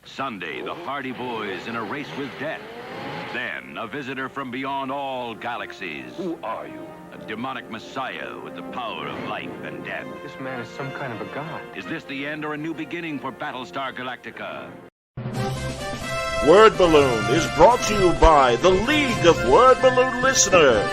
Sunday, the Hardy Boys in a race with death. Then, a visitor from beyond all galaxies. Who are you? A demonic messiah with the power of life and death. This man is some kind of a god. Is this the end or a new beginning for Battlestar Galactica? Word Balloon is brought to you by the League of Word Balloon Listeners.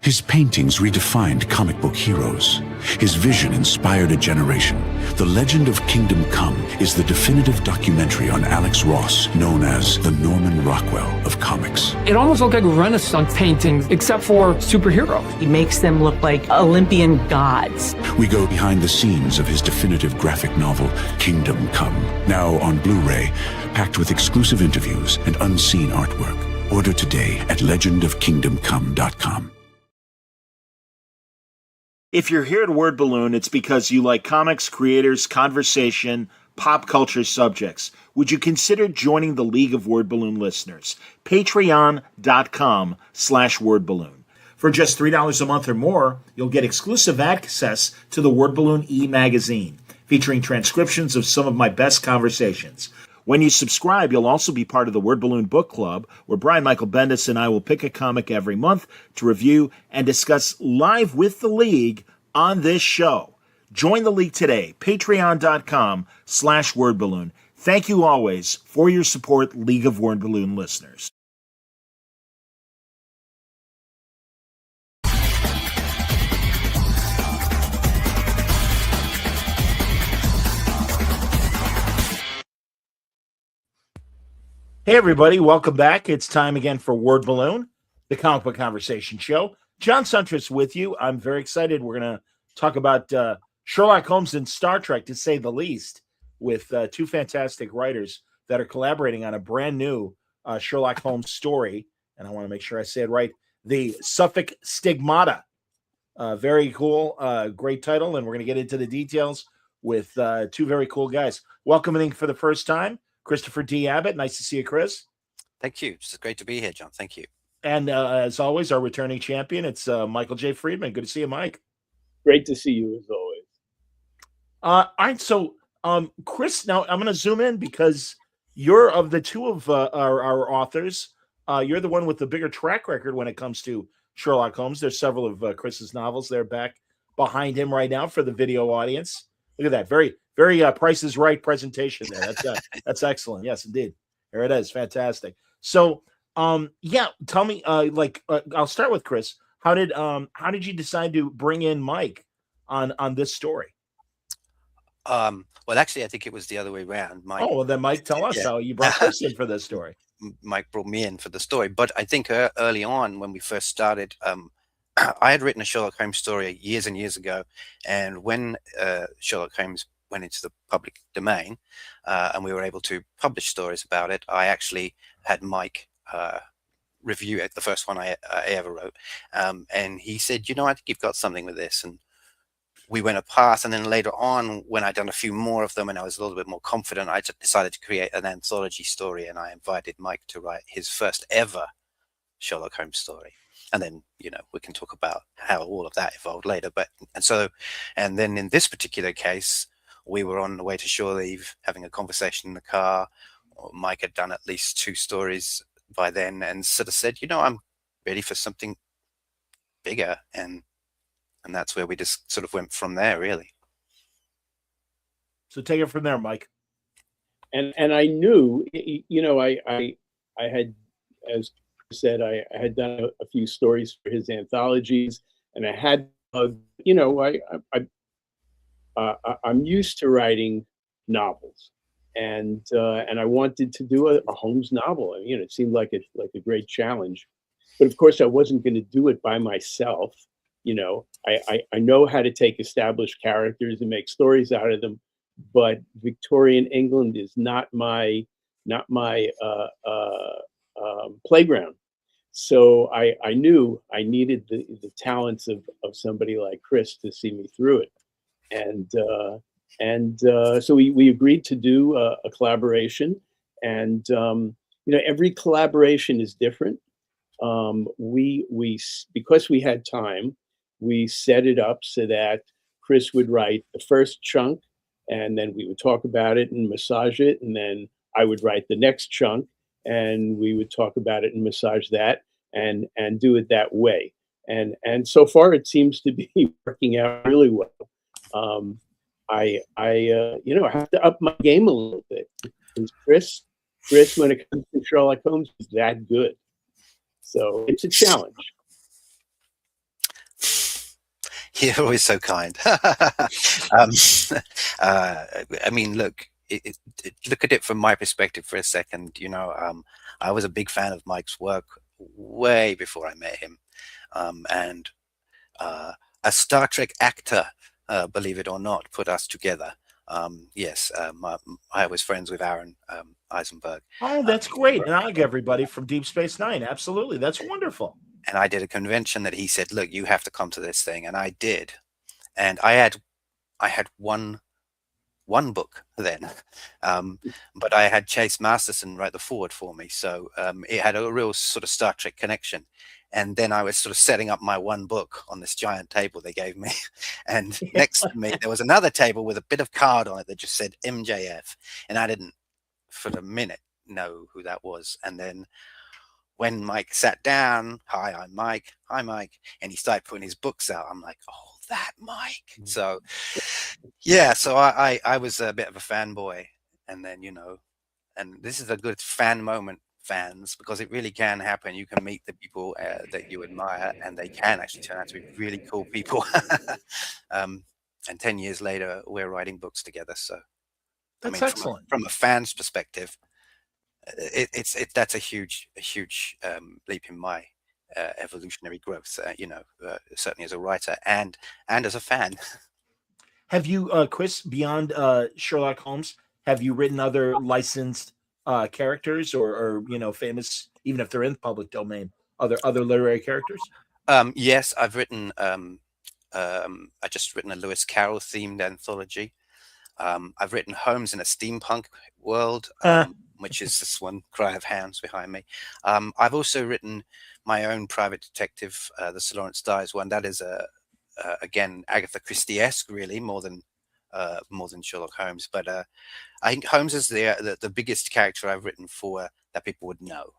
His paintings redefined comic book heroes. His vision inspired a generation. The Legend of Kingdom Come is the definitive documentary on Alex Ross, known as the Norman Rockwell of comics. It almost looked like Renaissance paintings, except for superheroes. He makes them look like Olympian gods. We go behind the scenes of his definitive graphic novel, Kingdom Come, now on Blu-ray, packed with exclusive interviews and unseen artwork. Order today at legendofkingdomcome.com. If you're here at Word Balloon, it's because you like comics, creators, conversation, pop culture subjects. Would you consider joining the League of Word Balloon Listeners? Patreon.com/wordballoon. For just $3 a month or more, you'll get exclusive access to the Word Balloon e-magazine, featuring transcriptions of some of my best conversations. When you subscribe, you'll also be part of the Word Balloon Book Club, where Brian Michael Bendis and I will pick a comic every month to review and discuss live with the League on this show. Join the League today, patreon.com/wordballoon. Thank you always for your support, League of Word Balloon listeners. Hey, everybody. Welcome back. It's time again for Word Balloon, the comic book conversation show. John Suntress with you. I'm very excited. We're going to talk about Sherlock Holmes and Star Trek, to say the least, with two fantastic writers that are collaborating on a brand new Sherlock Holmes story. And I want to make sure I say it right. The Southwark Stigmata. Very cool. Great title. And we're going to get into the details with two very cool guys. Welcoming for the first time, Christopher D. Abbott. Nice to see you, Chris. Thank you. It's great to be here, John. Thank you. And as always, our returning champion, it's Michael J. Friedman. Good to see you, Mike. Great to see you, as always. All right, so Chris, now I'm going to zoom in because you're, of the two of our authors, you're the one with the bigger track record when it comes to Sherlock Holmes. There's several of Chris's novels there back behind him right now for the video audience. Look at that. Very, very Price is Right presentation there. That's excellent. Yes, indeed. There it is. Fantastic. So, yeah, tell me, I'll start with Chris. How did you decide to bring in Mike on this story? Well, actually, I think it was the other way around. Mike. Oh, well, then Mike, tell us how you brought Chris in for this story. Mike brought me in for the story, but I think early on when we first started, I had written a Sherlock Holmes story years and years ago, and when Sherlock Holmes went into the public domain, and we were able to publish stories about it, I actually had Mike review it, the first one I ever wrote, and he said, I think you've got something with this, and we went apart. And then later on, when I'd done a few more of them and I was a little bit more confident, I just decided to create an anthology story, and I invited Mike to write his first ever Sherlock Holmes story. And then, we can talk about how all of that evolved later. And then in this particular case, we were on the way to shore leave, having a conversation in the car. Mike had done at least 2 stories by then and sort of said, I'm ready for something bigger. And that's where we just sort of went from there, really. So take it from there, Mike. And I knew, I had, as said, I had done a few stories for his anthologies, and I had, I'm used to writing novels, and I wanted to do a Holmes novel. It seemed like a great challenge, but of course I wasn't going to do it by myself. I know how to take established characters and make stories out of them, but Victorian England is not my playground. So I knew I needed the talents of somebody like Chris to see me through it, and so we agreed to do a collaboration, and every collaboration is different. We because we had time, we set it up so that Chris would write the first chunk and then we would talk about it and massage it, and then I would write the next chunk, and we would talk about it and massage that, and do it that way. And so far, it seems to be working out really well. I have to up my game a little bit, because Chris, when it comes to Sherlock Holmes, is that good. So it's a challenge. You're always so kind. I mean, look, look at it from my perspective for a second. I was a big fan of Mike's work way before I met him. And a Star Trek actor, believe it or not, put us together. Yes, I was friends with Aaron Eisenberg. Oh, that's great. And I everybody from Deep Space Nine. Absolutely. That's wonderful. And I did a convention that he said, look, you have to come to this thing. And I did. And I had one book then, but I had Chase Masterson write the forward for me. So it had a real sort of Star Trek connection. And then I was sort of setting up my one book on this giant table they gave me. And next to me, there was another table with a bit of card on it that just said MJF. And I didn't, for a minute, know who that was. And then when Mike sat down, hi, I'm Mike. Hi, Mike. And he started putting his books out. I'm like, oh, that Mike. So, yeah, so I was a bit of a fanboy. And then, and this is a good fan moment, fans, because it really can happen. You can meet the people that you admire, and they can actually turn out to be really cool people. And 10 years later, we're writing books together. So That's excellent. From a fan's perspective, that's a huge leap in my evolutionary growth. Certainly as a writer and as a fan. Have you, Chris, beyond Sherlock Holmes, have you written other licensed characters or famous, even if they're in the public domain, other literary characters? Yes, I've written. I just written a Lewis Carroll themed anthology. I've written Holmes in a steampunk world, which is this one, Cry of Hounds, behind me. I've also written my own private detective, the Sir Lawrence Dyes one. That is again Agatha Christie-esque, really, more than Sherlock Holmes. But I think Holmes is the biggest character I've written for that people would know.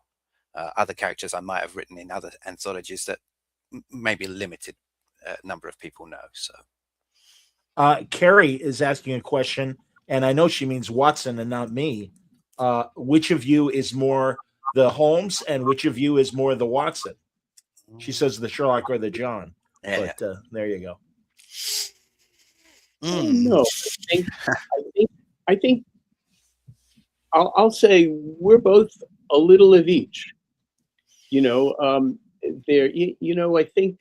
Other characters I might have written in other anthologies that maybe a limited number of people know. So Carrie is asking a question, and I know she means Watson and not me. Which of you is more the Holmes, and which of you is more the Watson? She says the Sherlock or the John. Yeah. But there you go. No, I think I'll say we're both a little of each. I think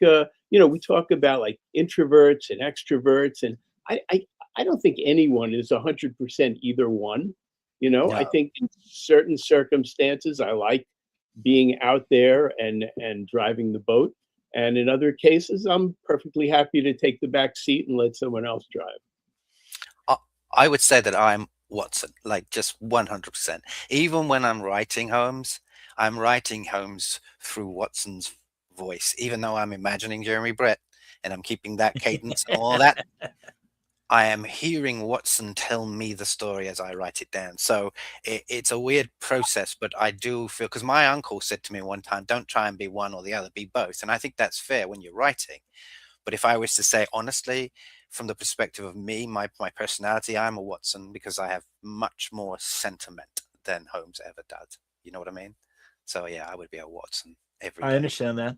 we talk about like introverts and extroverts, and I don't think anyone is 100% either one. No. I think in certain circumstances I like being out there and driving the boat, and in other cases I'm perfectly happy to take the back seat and let someone else drive. I would say that I'm Watson, like just 100%. Even when I'm writing Holmes, I'm writing Holmes through Watson's voice, even though I'm imagining Jeremy Brett and I'm keeping that cadence and all that. I am hearing Watson tell me the story as I write it down. So it's a weird process, but I do feel, because my uncle said to me one time, don't try and be one or the other, be both. And I think that's fair when you're writing. But if I was to say honestly, from the perspective of me, my personality, I'm a Watson because I have much more sentiment than Holmes ever does. You know what I mean? So yeah, I would be a Watson every day. I understand that.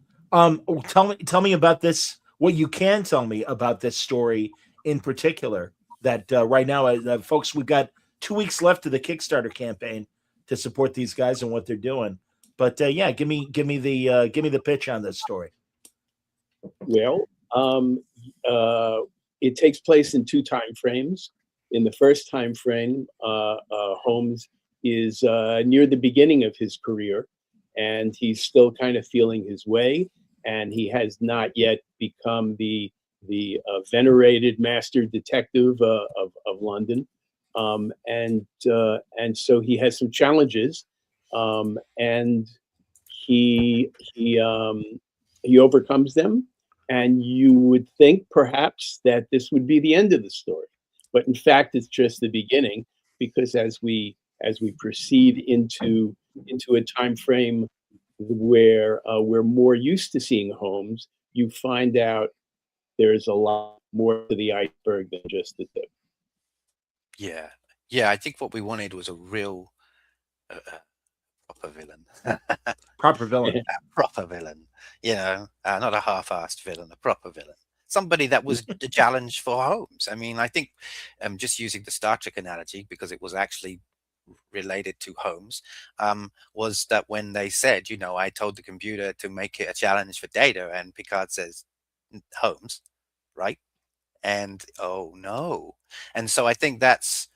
Tell me about this. What you can tell me about this story in particular. That right now, folks, we've got 2 weeks left of the Kickstarter campaign to support these guys and what they're doing. But yeah, give me the pitch on this story. Well, it takes place in two time frames. In the first time frame, Holmes is near the beginning of his career, and he's still kind of feeling his way, and he has not yet become the venerated master detective of London, and so he has some challenges, and he overcomes them. And you would think perhaps that this would be the end of the story. but in fact, it's just the beginning, because as we proceed into a time frame where we're more used to seeing Holmes, you find out there's a lot more to the iceberg than just the tip. Yeah, yeah. I think what we wanted was a real proper villain, Proper villain. proper villain. You know, not a half-assed villain, a proper villain. Somebody that was the challenge for Holmes. I mean, I think just using the Star Trek analogy, because it was actually related to Holmes, was that when they said, you know, I told the computer to make it a challenge for Data, and Picard says, Holmes, right? And oh no. And so I think that's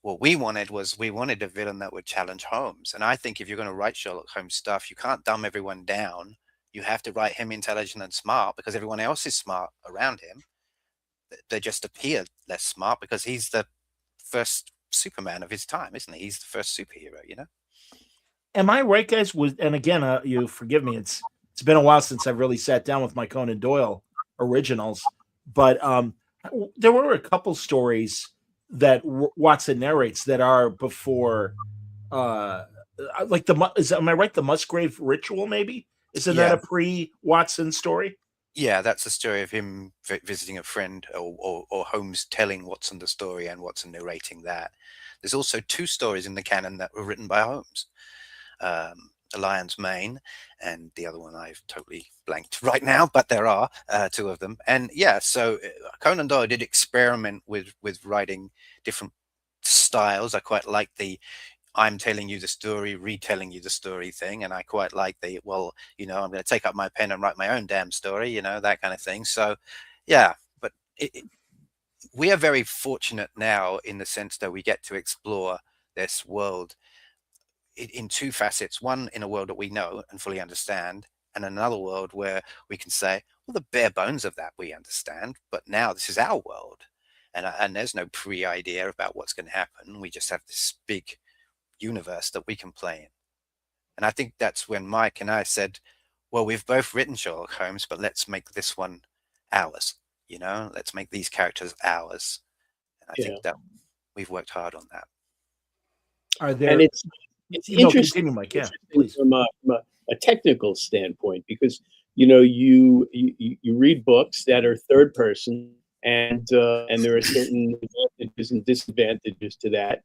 what we wanted. Was we wanted a villain that would challenge Holmes. And I think if you're going to write Sherlock Holmes stuff, you can't dumb everyone down. You have to write him intelligent and smart, because everyone else is smart around him. They just appear less smart because he's the first Superman of his time, isn't he? He's the first superhero, you know? Am I right, guys? And again, you forgive me. It's been a while since I've really sat down with my Conan Doyle originals, but there were a couple stories that Watson narrates that are before, like am I right? The Musgrave Ritual, maybe? Isn't that a pre-Watson story? Yeah, that's the story of him visiting a friend, or Holmes telling Watson the story and Watson narrating that. There's also 2 stories in the canon that were written by Holmes. The Lion's Mane, and the other one I've totally blanked right now, but there are 2 of them. And yeah, so Conan Doyle did experiment with writing different styles. I quite like the I'm telling you the story, retelling you the story thing. And I quite like the, well, you know, I'm going to take up my pen and write my own damn story, you know, that kind of thing. So, yeah, but we are very fortunate now in the sense that we get to explore this world in 2 facets. One, in a world that we know and fully understand, and another world where we can say, well, the bare bones of that we understand, but now this is our world. And there's no pre-idea about what's going to happen. We just have this big universe that we can play in. And I think that's when Mike and I said, well, we've both written Sherlock Holmes, but let's make this one ours. You know, let's make these characters ours. And I think that we've worked hard on that. Are there? And it's interesting, continue, Mike. Yeah, from a technical standpoint, because you know you read books that are third person, and there are certain advantages and disadvantages to that.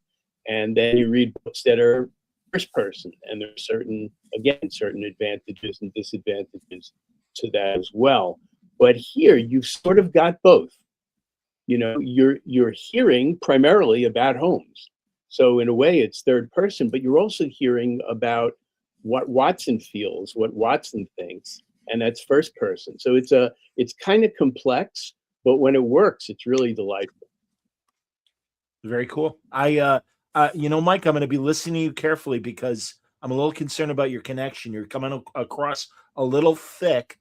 And then you read books that are first person, and there are certain advantages and disadvantages to that as well. But here you've sort of got both. You know, you're hearing primarily about Holmes. So in a way it's third person, but you're also hearing about what Watson feels, what Watson thinks, and that's first person. So it's kind of complex, but when it works, it's really delightful. Very cool. You know, Mike, I'm going to be listening to you carefully because I'm a little concerned about your connection. You're coming across a little thick.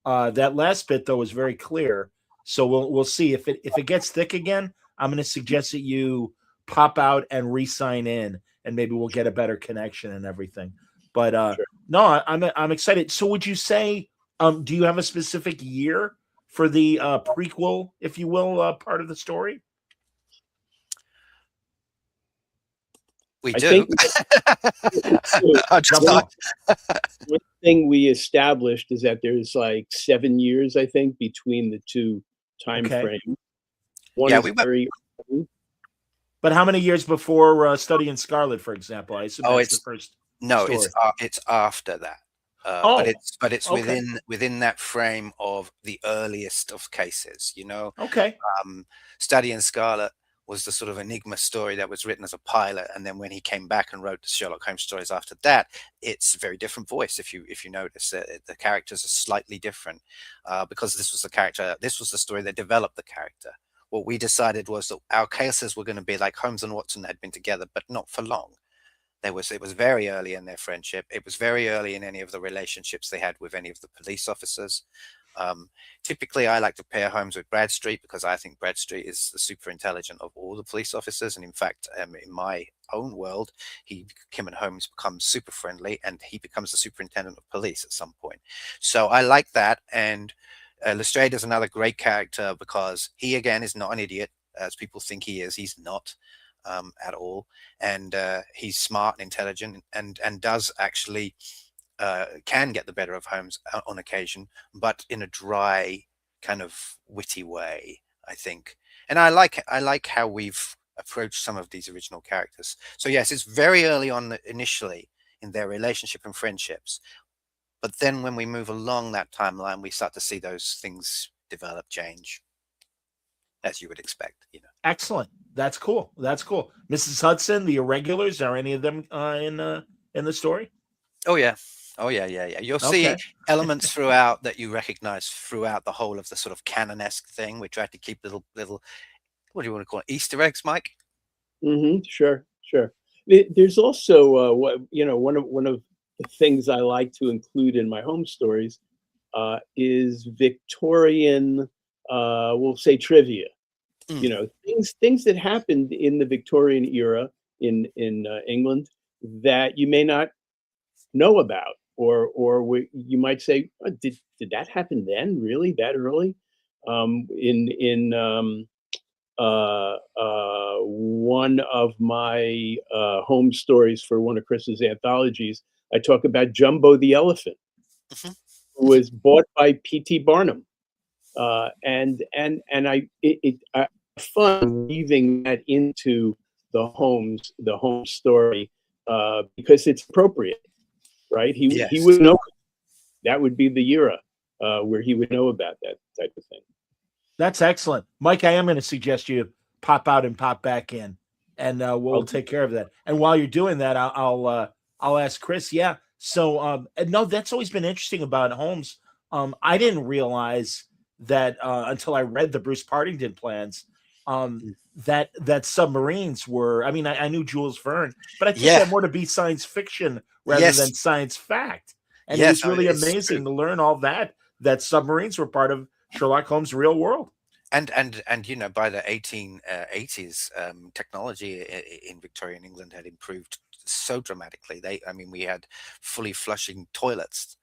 That last bit, though, was very clear. So we'll see if it gets thick again. I'm going to suggest that you pop out and re-sign in, and maybe we'll get a better connection and everything. But Sure. No, I'm excited. So would you say, do you have a specific year for the prequel, if you will, part of the story? We I do. One thing we established is that there's like 7 years, I think, between the 2 time frames. One is very early. But how many years before Study in Scarlet, for example? I assume that's the first. No, story. it's after that. But it's okay. within that frame of the earliest of cases, you know. Okay. Study in Scarlet was the sort of enigma story that was written as a pilot, and then when he came back and wrote the Sherlock Holmes stories after that, it's a very different voice. If you notice, the characters are slightly different because this was the story that developed the character. What we decided was that our cases were going to be like Holmes and Watson had been together, but not for long. It was very early in their friendship. It was very early in any of the relationships they had with any of the police officers. Typically, I like to pair Holmes with Bradstreet because I think Bradstreet is the super intelligent of all the police officers. And in fact, in my own world, him and Holmes become super friendly, and he becomes the superintendent of police at some point. So I like that. And Lestrade is another great character because he, again, is not an idiot. as people think he is. He's not at all, and he's smart and intelligent, and does actually can get the better of Holmes on occasion, but in a dry, kind of witty way, I think. And I like how we've approached some of these original characters. So yes, it's very early on initially in their relationship and friendships, but then when we move along that timeline, we start to see those things develop, change, as you would expect. Excellent. That's cool. That's cool. Mrs. Hudson, the Irregulars, are any of them in the story? Oh yeah. Oh yeah. You'll see elements throughout that you recognize throughout the whole of the sort of canon-esque thing. We tried to keep little, what do you want to call it, Easter eggs, Mike? Sure. There's also one of the things I like to include in my home stories is Victorian, we'll say, trivia. Things that happened in the Victorian era in England that you may not know about, or you might say, oh, did that happen then? Really, that early? One of my home stories for one of Chris's anthologies, I talk about Jumbo the elephant, who was bought by P.T. Barnum, and I fun weaving that into the home story because it's appropriate, right? He would know. That would be the era where he would know about that type of thing. That's excellent, Mike. I am going to suggest you pop out and pop back in, and we'll take care of that. And while you're doing that, I'll ask Chris. Yeah. So no, that's always been interesting about Holmes. I didn't realize that until I read the Bruce Partington plans. That submarines were. I mean, I knew Jules Verne, but I think that more to be science fiction rather than science fact. And it was really amazing to learn all that submarines were part of Sherlock Holmes' real world. And by the 1880s, technology in Victorian England had improved so dramatically. We had fully flushing toilets,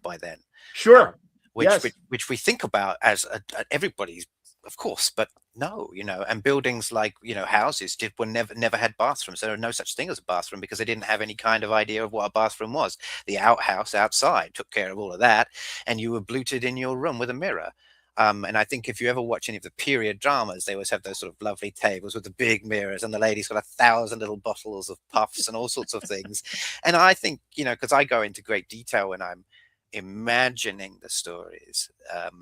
by then. Sure. Which we think about as everybody's, of course, but no, and buildings like, houses were never had bathrooms. There are no such thing as a bathroom because they didn't have any kind of idea of what a bathroom was. The outhouse outside took care of all of that, and you were bluted in your room with a mirror. And I think if you ever watch any of the period dramas, they always have those sort of lovely tables with the big mirrors, and the lady's got 1,000 little bottles of puffs and all sorts of things. And I think, because I go into great detail when I'm imagining the stories,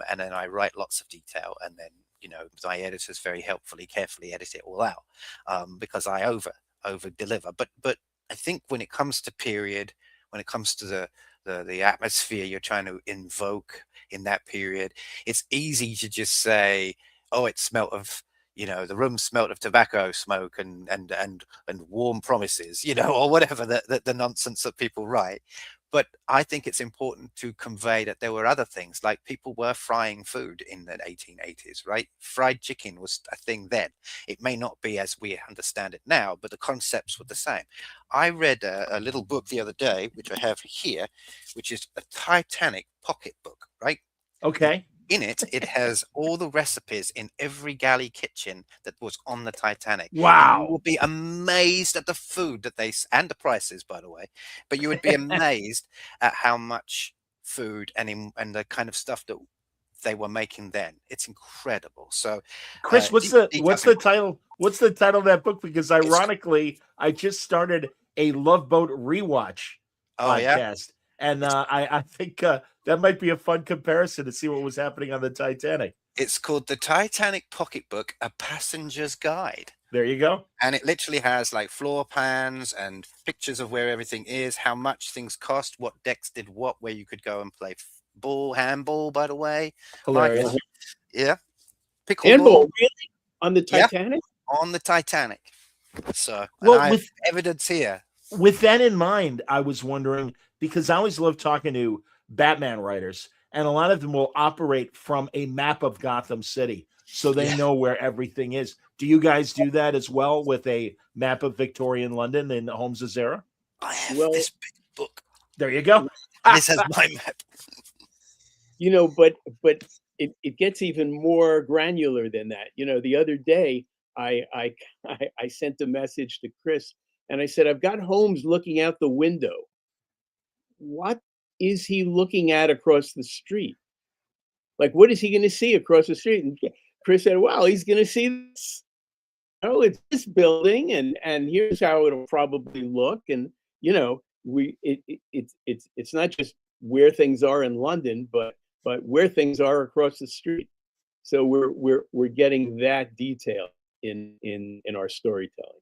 and then I write lots of detail, and then my editors very helpfully carefully edit it all out, because I over deliver. But I think when it comes to period, when it comes to the atmosphere you're trying to invoke in that period, it's easy to just say, oh, it smelt of, the room smelt of tobacco smoke and warm promises, or whatever the nonsense that people write. But I think it's important to convey that there were other things, like people were frying food in the 1880s, right? Fried chicken was a thing then. It may not be as we understand it now, but the concepts were the same. I read a little book the other day, which I have here, which is a Titanic pocketbook, right? Okay. In it, it has all the recipes in every galley kitchen that was on the Titanic. Wow. You will be amazed at the food that and the prices, by the way, but you would be amazed at how much food and the kind of stuff that they were making then. It's incredible. So, Chris, what's the title? What's the title of that book? Because ironically, I just started a Love Boat rewatch podcast. And I think that might be a fun comparison to see what was happening on the Titanic. It's called The Titanic Pocketbook, A Passenger's Guide. There you go. And it literally has like floor plans and pictures of where everything is, how much things cost, what decks did what, where you could go and play handball, by the way. Hilarious. Yeah. Handball, really? On the Titanic? Yeah, on the Titanic. So, well, I have evidence here. With that in mind, I was wondering, because I always love talking to Batman writers, and a lot of them will operate from a map of Gotham City, so they know where everything is. Do you guys do that as well with a map of Victorian London in Holmes's era? I have this big book. There you go. This has my map. But it gets even more granular than that. The other day I I sent a message to Chris and I said, I've got Holmes looking out the window. What is he looking at across the street? Like, what is he going to see across the street? And Chris said, well, he's going to see this. Oh, it's this building, and here's how it'll probably look. And it's not just where things are in London, but where things are across the street. So we're getting that detail in our storytelling.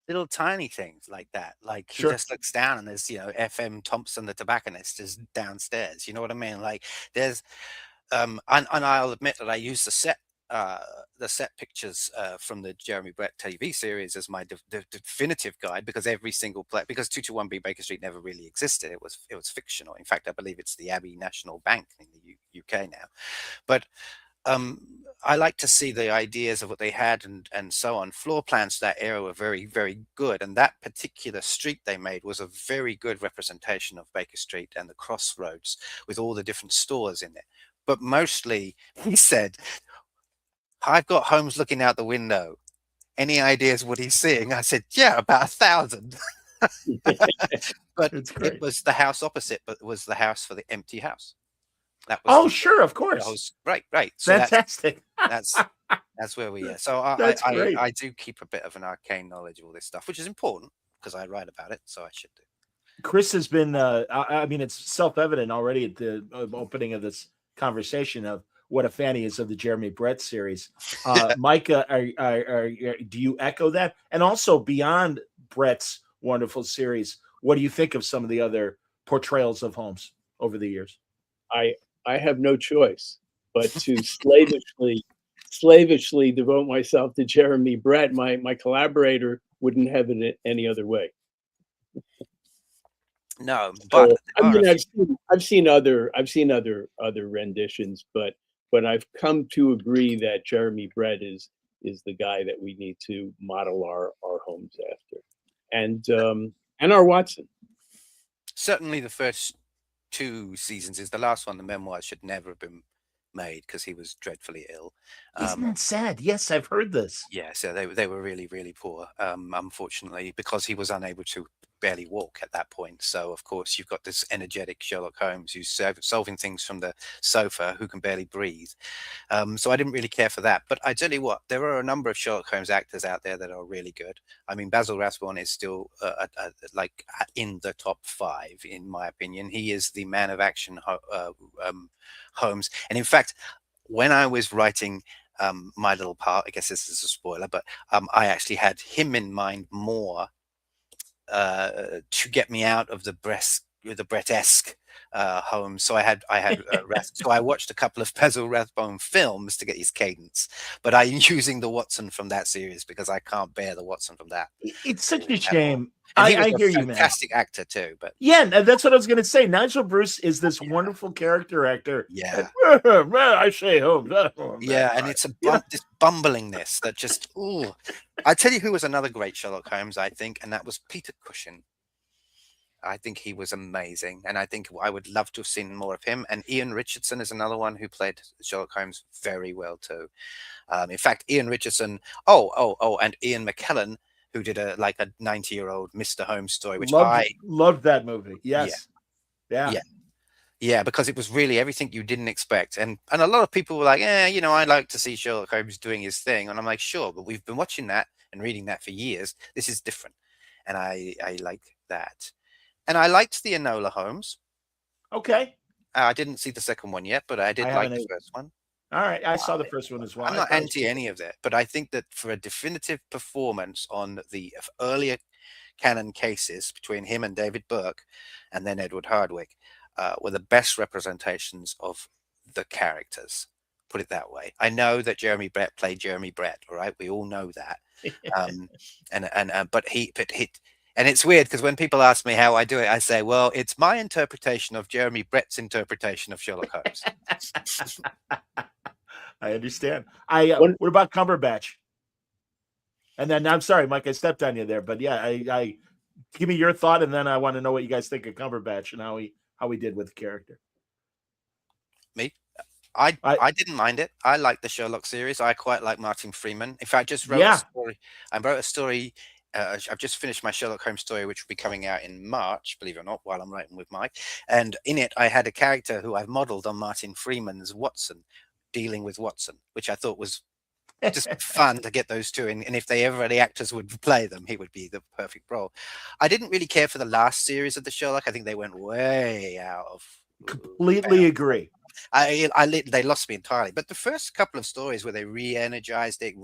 Little tiny things like that. Like he Sure. just looks down and there's, FM Thompson the tobacconist is downstairs. You know what I mean? Like there's and I'll admit that I use the set pictures from the Jeremy Brett TV series as my definitive guide, because every single because 221B Baker Street never really existed. It was fictional. In fact, I believe it's the Abbey National Bank in the UK now. But I like to see the ideas of what they had and so on. Floor plans to that era were very, very good. And that particular street they made was a very good representation of Baker Street and the crossroads with all the different stores in it. But mostly, he said, I've got Holmes looking out the window. Any ideas what he's seeing? I said, yeah, about 1,000. But it was the house opposite, but it was the house for the empty house. That was sure, of course. Right. So fantastic. That's where we are. So I do keep a bit of an arcane knowledge of all this stuff, which is important because I write about it, so I should do. Chris has been, I mean, it's self-evident already at the opening of this conversation of what a fan he is of the Jeremy Brett series. Mike, do you echo that? And also beyond Brett's wonderful series, what do you think of some of the other portrayals of Holmes over the years? I have no choice but to slavishly devote myself to Jeremy Brett. My collaborator wouldn't have it any other way. No, but I've seen other renditions, but I've come to agree that Jeremy Brett is the guy that we need to model our Holmes after, and our Watson. Certainly, the first 2 seasons is the last one. The memoirs should never have been made because he was dreadfully ill. Isn't that sad? Yes, I've heard this. Yeah, so they were really, really poor, unfortunately, because he was unable to barely walk at that point. So, of course, you've got this energetic Sherlock Holmes who's solving things from the sofa, who can barely breathe. So I didn't really care for that. But I tell you what, there are a number of Sherlock Holmes actors out there that are really good. I mean, Basil Rathbone is still in the top 5, in my opinion. He is the man of action Holmes. And in fact, when I was writing my little part, I guess this is a spoiler, but I actually had him in mind more to get me out of the Brett-esque Holmes. So I had so I watched a couple of Basil Rathbone films to get his cadence, but I'm using the Watson from that series because I can't bear the Watson from that. It's such a shame. I hear you, man. Fantastic actor too, but yeah, that's what I was going to say. Nigel Bruce is this wonderful character actor. Yeah, I say Holmes. Yeah, and it's this bumblingness that just. Ooh, I tell you who was another great Sherlock Holmes, I think, and that was Peter Cushing. I think he was amazing, and I think I would love to have seen more of him. And Ian Richardson is another one who played Sherlock Holmes very well too. In fact, Ian Richardson. And Ian McKellen, who did a 90-year-old Mr. Holmes story, which I loved that movie. Yes. Yeah, because it was really everything you didn't expect. And a lot of people were like, I like to see Sherlock Holmes doing his thing. And I'm like, sure, but we've been watching that and reading that for years. This is different. And I like that. And I liked the Enola Holmes. Okay. I didn't see the second one yet, but I did like the first one. All right, I saw the first one as well. I'm not anti any of that, but I think that for a definitive performance on the earlier canon cases between him and David Burke, and then Edward Hardwicke, were the best representations of the characters. Put it that way. I know that Jeremy Brett played Jeremy Brett. All right, we all know that. And it's weird because when people ask me how I do it, I say, well, it's my interpretation of Jeremy Brett's interpretation of Sherlock Holmes. I understand. What about Cumberbatch? And then I'm sorry, Mike, I stepped on you there, but yeah, I give me your thought, and then I want to know what you guys think of Cumberbatch and how he did with the character. Me? I didn't mind it. I like the Sherlock series. I quite like Martin Freeman. In fact, I just wrote a Yeah. story. I wrote a story. I've just finished my Sherlock Holmes story, which will be coming out in March, believe it or not, while I'm writing with Mike. And in it, I had a character who I've modeled on Martin Freeman's Watson, dealing with Watson, which I thought was just fun to get those two in. And if they ever the actors would play them, he would be the perfect role. I didn't really care for the last series of the Sherlock. I think they went way out of Completely agree. they lost me entirely. But the first couple of stories where they re-energized it,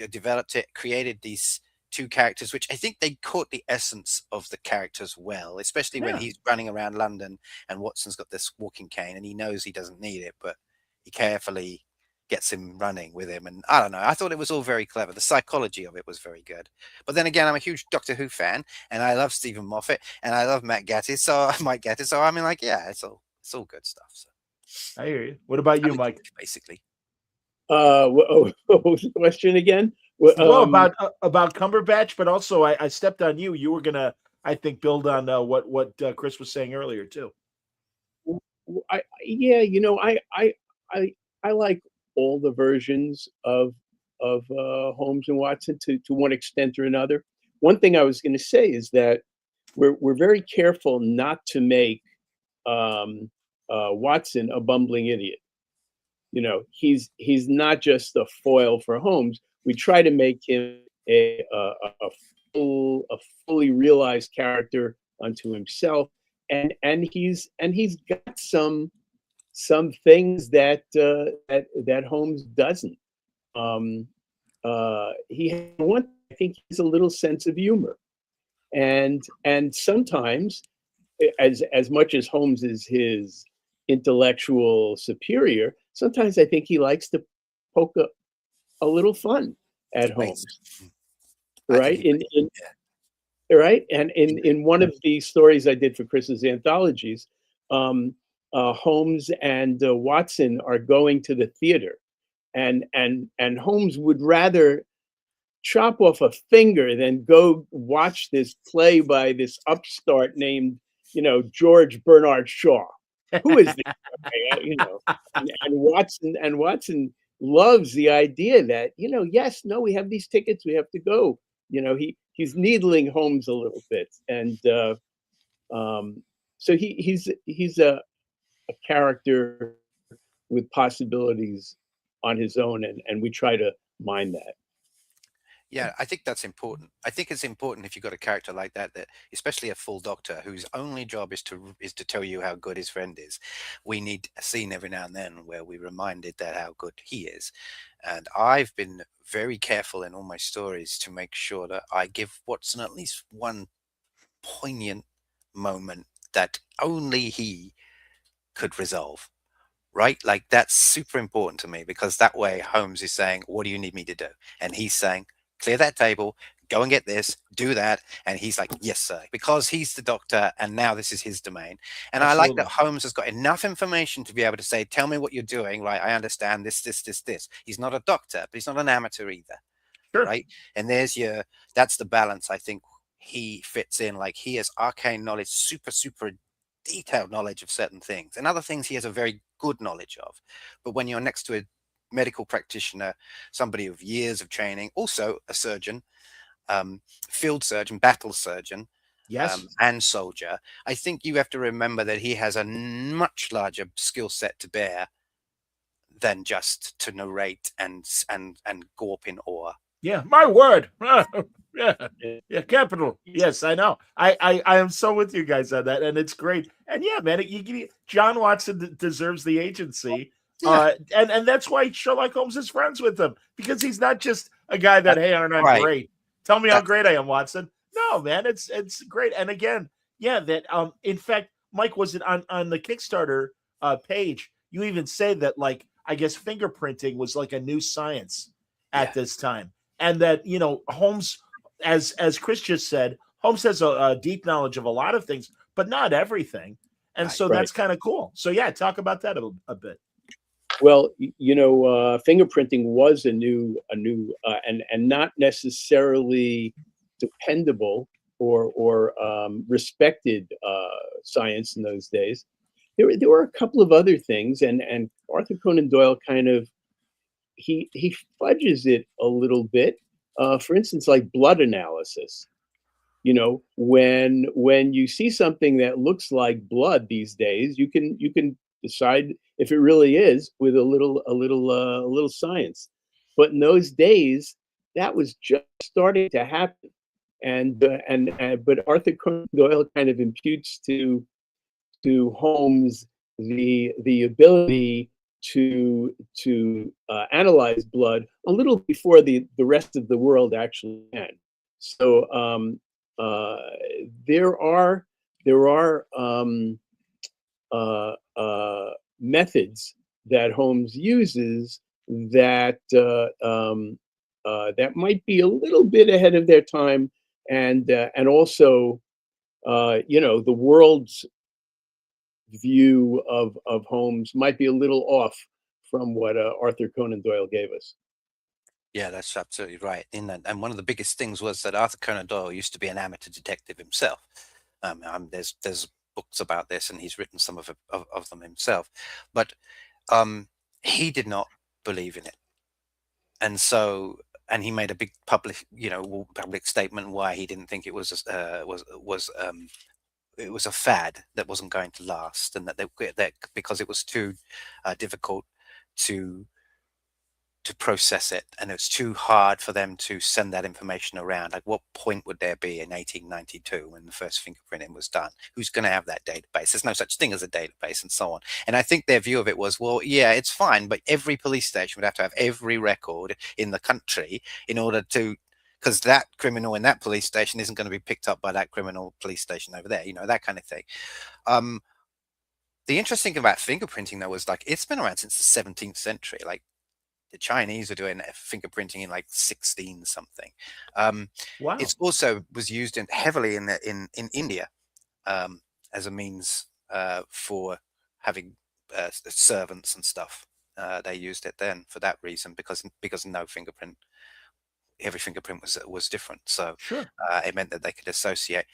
developed it, created these two characters, which I think they caught the essence of the characters well, especially when he's running around London and Watson's got this walking cane and he knows he doesn't need it, but he carefully gets him running with him. And I don't know, I thought it was all very clever. The psychology of it was very good. But then again, I'm a huge Doctor Who fan and I love Stephen Moffat and I love Mike Gatiss. So I mean, like, yeah, it's all good stuff. So I hear you. What about you, Mike? Basically. What was the question again? Well, about Cumberbatch, but also I stepped on you. You were gonna, I think, build on what Chris was saying earlier too. I like all the versions of Holmes and Watson to one extent or another. One thing I was going to say is that we're very careful not to make Watson a bumbling idiot. You know, he's not just a foil for Holmes. We try to make him a fully realized character unto himself, and he's got some things that Holmes doesn't. He has one. I think he's a little sense of humor, and sometimes, as much as Holmes is his intellectual superior, sometimes I think he likes to poke a little fun at Holmes, right? Right, and in one of the stories I did for Chris's anthologies, Holmes and Watson are going to the theater, and Holmes would rather chop off a finger than go watch this play by this upstart named, George Bernard Shaw. Who is this guy? And Watson loves the idea that, yes, no, we have these tickets, we have to go. He's needling Holmes a little bit, and so he's a character with possibilities on his own, and we try to mine that. Yeah, I think that's important. I think it's important if you've got a character like that, especially a full doctor whose only job is to tell you how good his friend is. We need a scene every now and then where we're reminded that how good he is. And I've been very careful in all my stories to make sure that I give Watson at least one poignant moment that only he could resolve. Right? Like, that's super important to me, because that way Holmes is saying, what do you need me to do? And he's saying, clear that table, go and get this, do that. And he's like, yes, sir, because he's the doctor and now this is his domain. And Absolutely. I like that Holmes has got enough information to be able to say, tell me what you're doing. Right? I understand this. He's not a doctor, but he's not an amateur either. Sure. Right? And that's the balance. I think he fits in. Like, he has arcane knowledge, super detailed knowledge of certain things, and other things he has a very good knowledge of. But when you're next to a medical practitioner, somebody with years of training, also a surgeon, field surgeon, battle surgeon, yes, and soldier, I think you have to remember that he has a much larger skill set to bear than just to narrate and gawp in awe. Yeah, my word. Yeah, capital. Yes, I know. I am so with you guys on that, and it's great. And yeah, man, John Watson deserves the agency. Yeah. And that's why Sherlock Holmes is friends with him, because he's not just a guy that, hey, aren't I great? Tell me how great I am, Watson. No, man, it's great. And again, yeah, that in fact, Mike, was it on the Kickstarter page? You even say that, like, I guess fingerprinting was like a new science at this time, and that Holmes, as Chris just said, Holmes has a deep knowledge of a lot of things, but not everything, and so that's kind of cool. So yeah, talk about that a bit. Well, fingerprinting was a new and not necessarily dependable or respected science in those days. there were a couple of other things, and Arthur Conan Doyle kind of he fudges it a little bit. For instance, like blood analysis. You know, when you see something that looks like blood these days, you can decide if it really is with a little science. But in those days, that was just starting to happen, but Arthur Conan Doyle kind of imputes to Holmes the ability to analyze blood a little before the rest of the world actually can. So there are methods that Holmes uses that that might be a little bit ahead of their time, and also you know, the world's view of Holmes might be a little off from what Arthur Conan Doyle gave us. Yeah, that's absolutely right. And one of the biggest things was that Arthur Conan Doyle used to be an amateur detective himself. There's books about this, and he's written some of them himself. But he did not believe in it, and so he made a big public statement why he didn't think it was it was a fad that wasn't going to last, and that because it was too difficult to process it, and it's too hard for them to send that information around. Like, what point would there be in 1892 when the first fingerprinting was done? Who's going to have that database? There's no such thing as a database, and so on. And I think their view of it was, well, yeah, it's fine, but every police station would have to have every record in the country in order to, because that criminal in that police station isn't going to be picked up by that criminal police station over there, you know, that kind of thing. The interesting thing about fingerprinting, though, was like, it's been around since the 17th century. Like, the Chinese were doing fingerprinting in like 16 something. Wow. It's also was used heavily in India as a means for having servants and stuff. They used it then for that reason, because no fingerprint, every fingerprint was different. So Sure. it meant that they could associate.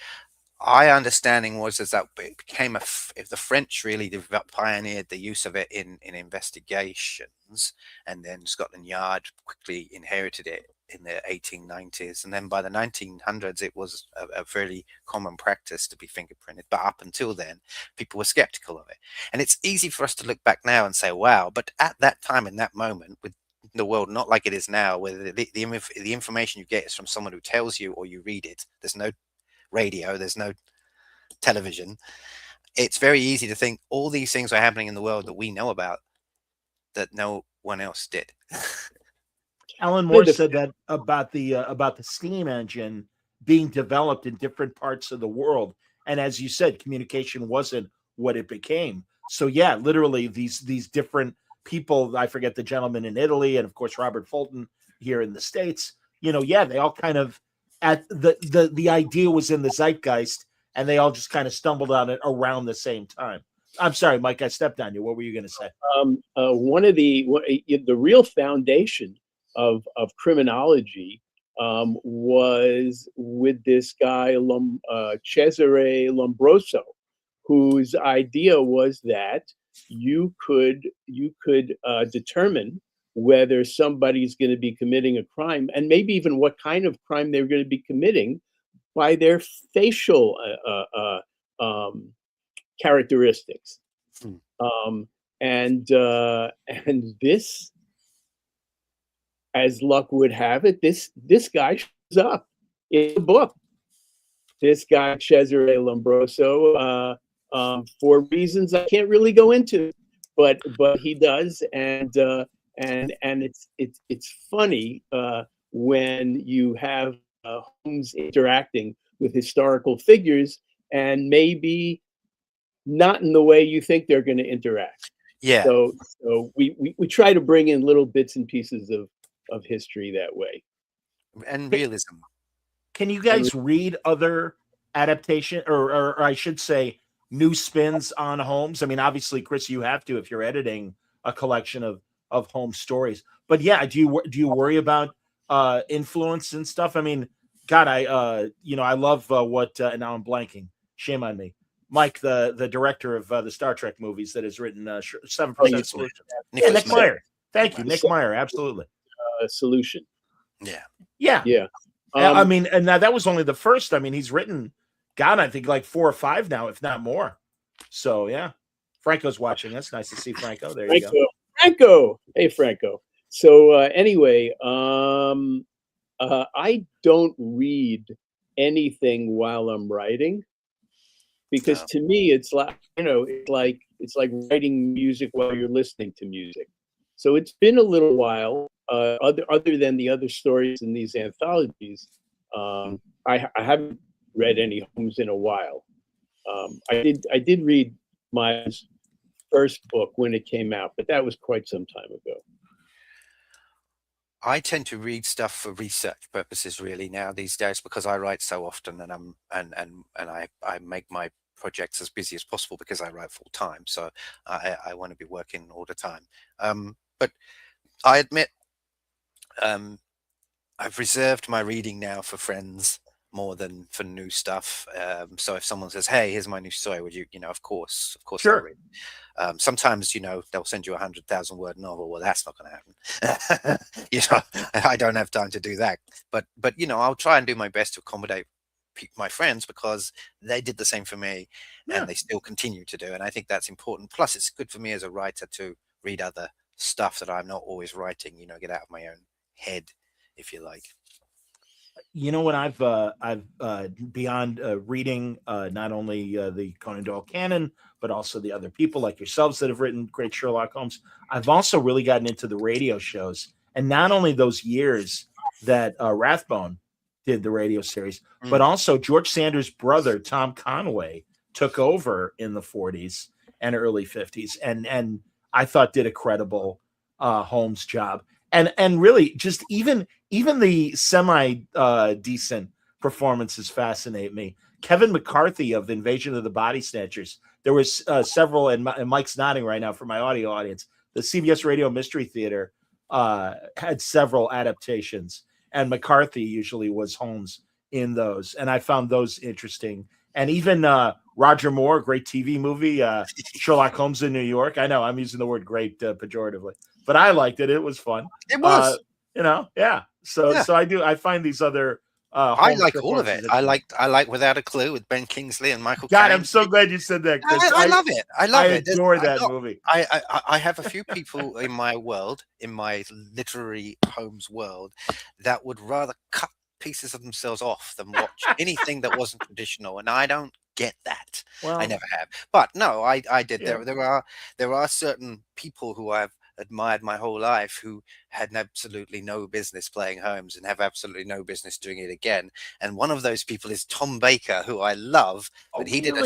My understanding was that it became if the French really pioneered the use of it in investigations, and then Scotland Yard quickly inherited it in the 1890s, and then by the 1900s it was a fairly common practice to be fingerprinted. But up until then, people were skeptical of it, and it's easy for us to look back now and say, wow, but at that time, in that moment, with the world not like it is now, where the information you get is from someone who tells you or you read it. There's no radio, there's no television. It's very easy to think all these things are happening in the world that we know about that no one else did. Alan Moore said that about the steam engine being developed in different parts of the world, and as you said, communication wasn't what it became. So yeah, literally these different people, I forget the gentleman in Italy, and of course Robert Fulton here in the States, you know, yeah, they all kind of, at the idea was in the zeitgeist, and they all just kind of stumbled on it around the same time. I'm sorry, Mike, I stepped on you. What were you going to say? One of the real foundation of criminology was with this guy Cesare Lombroso, whose idea was that you could determine whether somebody's going to be committing a crime, and maybe even what kind of crime they're going to be committing, by their facial characteristics. And this, as luck would have it, this guy shows up in the book. This guy Cesare Lombroso, for reasons I can't really go into, but he does, and it's funny when you have Holmes interacting with historical figures, and maybe not in the way you think they're going to interact. Yeah. So we try to bring in little bits and pieces of history that way. And realism. Can you guys read other adaptation, or I should say, new spins on Holmes? I mean, obviously, Chris, you have to if you're editing a collection of Holmes stories. But yeah, do you worry about influence and stuff? I mean, God, I love what and now I'm blanking. Shame on me. Mike, the director of the Star Trek movies that has written 7% Nicholas Solution. Nicholas Nick Meyer. Thank you, Nick Nick Meyer. Absolutely. Solution. Yeah. Yeah. Yeah. I mean, and now that was only the first. I mean, he's written, God, I think like 4 or 5 now, if not more. So yeah, Franco's watching us. Nice to see Franco. There you go. Franco. Hey, Franco. So anyway, I don't read anything while I'm writing because to me it's like it's like writing music while you're listening to music. So it's been a little while. Other than the other stories in these anthologies, I haven't read any Holmes in a while. I did read my first book when it came out, but that was quite some time ago. I tend to read stuff for research purposes really now these days because I write so often, and I make my projects as busy as possible because I write full time. So I want to be working all the time. But I admit I've reserved my reading now for friends more than for new stuff. So if someone says, "Hey, here's my new story," would you, of course, Sure. I'll read. Sometimes, they'll send you 100,000-word novel. Well, that's not going to happen. I don't have time to do that. But I'll try and do my best to accommodate my friends because they did the same for me, and they still continue to do. And I think that's important. Plus, it's good for me as a writer to read other stuff that I'm not always writing. Get out of my own head, if you like. When I've beyond reading not only the Conan Doyle canon, but also the other people like yourselves that have written great Sherlock Holmes, I've also really gotten into the radio shows, and not only those years that Rathbone did the radio series, but also George Sanders' brother Tom Conway took over in the 40s and early 50s, and I thought did a credible Holmes job. And really, just even the semi decent performances fascinate me. Kevin McCarthy of Invasion of the Body Snatchers. There was several, and Mike's nodding right now for my audio audience. The CBS Radio Mystery Theater had several adaptations, and McCarthy usually was Holmes in those, and I found those interesting. And even Roger Moore, great TV movie, Sherlock Holmes in New York. I know I'm using the word great pejoratively, but I liked it. It was fun. It was, yeah. So I find these other. I like all of it. I like Without a Clue with Ben Kingsley and Michael God, Caine. I'm so glad you said that, Chris. I love it. I adore that movie. I have a few people in my world, in my literary Holmes world, that would rather cut pieces of themselves off than watch anything that wasn't traditional, and I don't get that. Well, I never have. But no, I did. Yeah. There are certain people who I've admired my whole life who had absolutely no business playing Holmes and have absolutely no business doing it again. And one of those people is Tom Baker, who I love. But he did a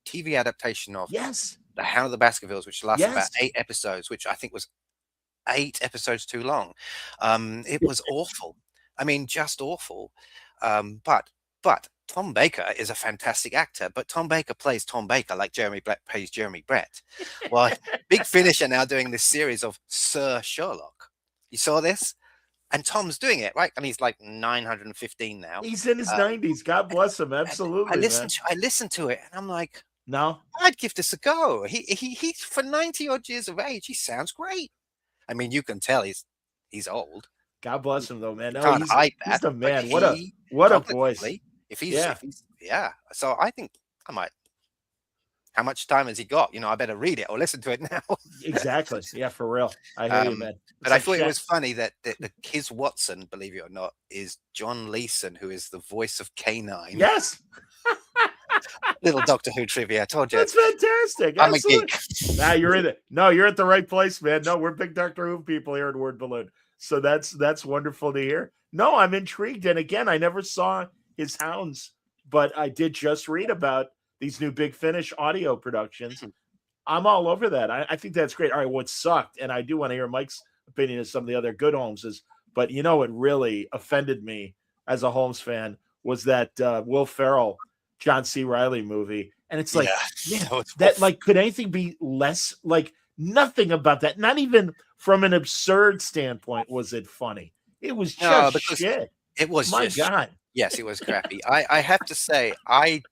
TV adaptation of The Hound of the Baskervilles, which lasted about 8 episodes, which I think was 8 episodes too long. It was awful. I mean, just awful. But Tom Baker is a fantastic actor, but Tom Baker plays Tom Baker like Jeremy Brett plays Jeremy Brett. Well, Big Finish are now doing this series of Sir Sherlock. You saw this? And Tom's doing it, right? And he's like 915 now. He's in his 90s. God bless him. Absolutely. I listened to it, and I'm like, no, I'd give this a go. He's for 90 odd years of age. He sounds great. I mean, you can tell he's old. God bless him, though, man. No, he's the man. What a voice. If he's so I think I might. How much time has he got? I better read it or listen to it now. Exactly. Yeah, for real. I hear you, man. But I thought it was funny that his Watson, believe it or not, is John Leeson, who is the voice of K9. Yes. Little Doctor Who trivia. I told you. That's fantastic. I'm a geek. Nah, you're in it. No, you're at the right place, man. No, we're big Doctor Who people here at Word Balloon. So that's wonderful to hear. No, I'm intrigued. And again, I never saw his Hounds, but I did just read about these new Big Finish audio productions. I'm all over that. I think that's great. All right, what sucked, and I do want to hear Mike's opinion of some of the other good Holmeses, but what really offended me as a Holmes was that Will Ferrell, John C. Reilly movie. And it's like, could anything be less, nothing about that, not even from an absurd standpoint was it funny. It was just shit. It was God. Yes, it was crappy. I have to say, I'm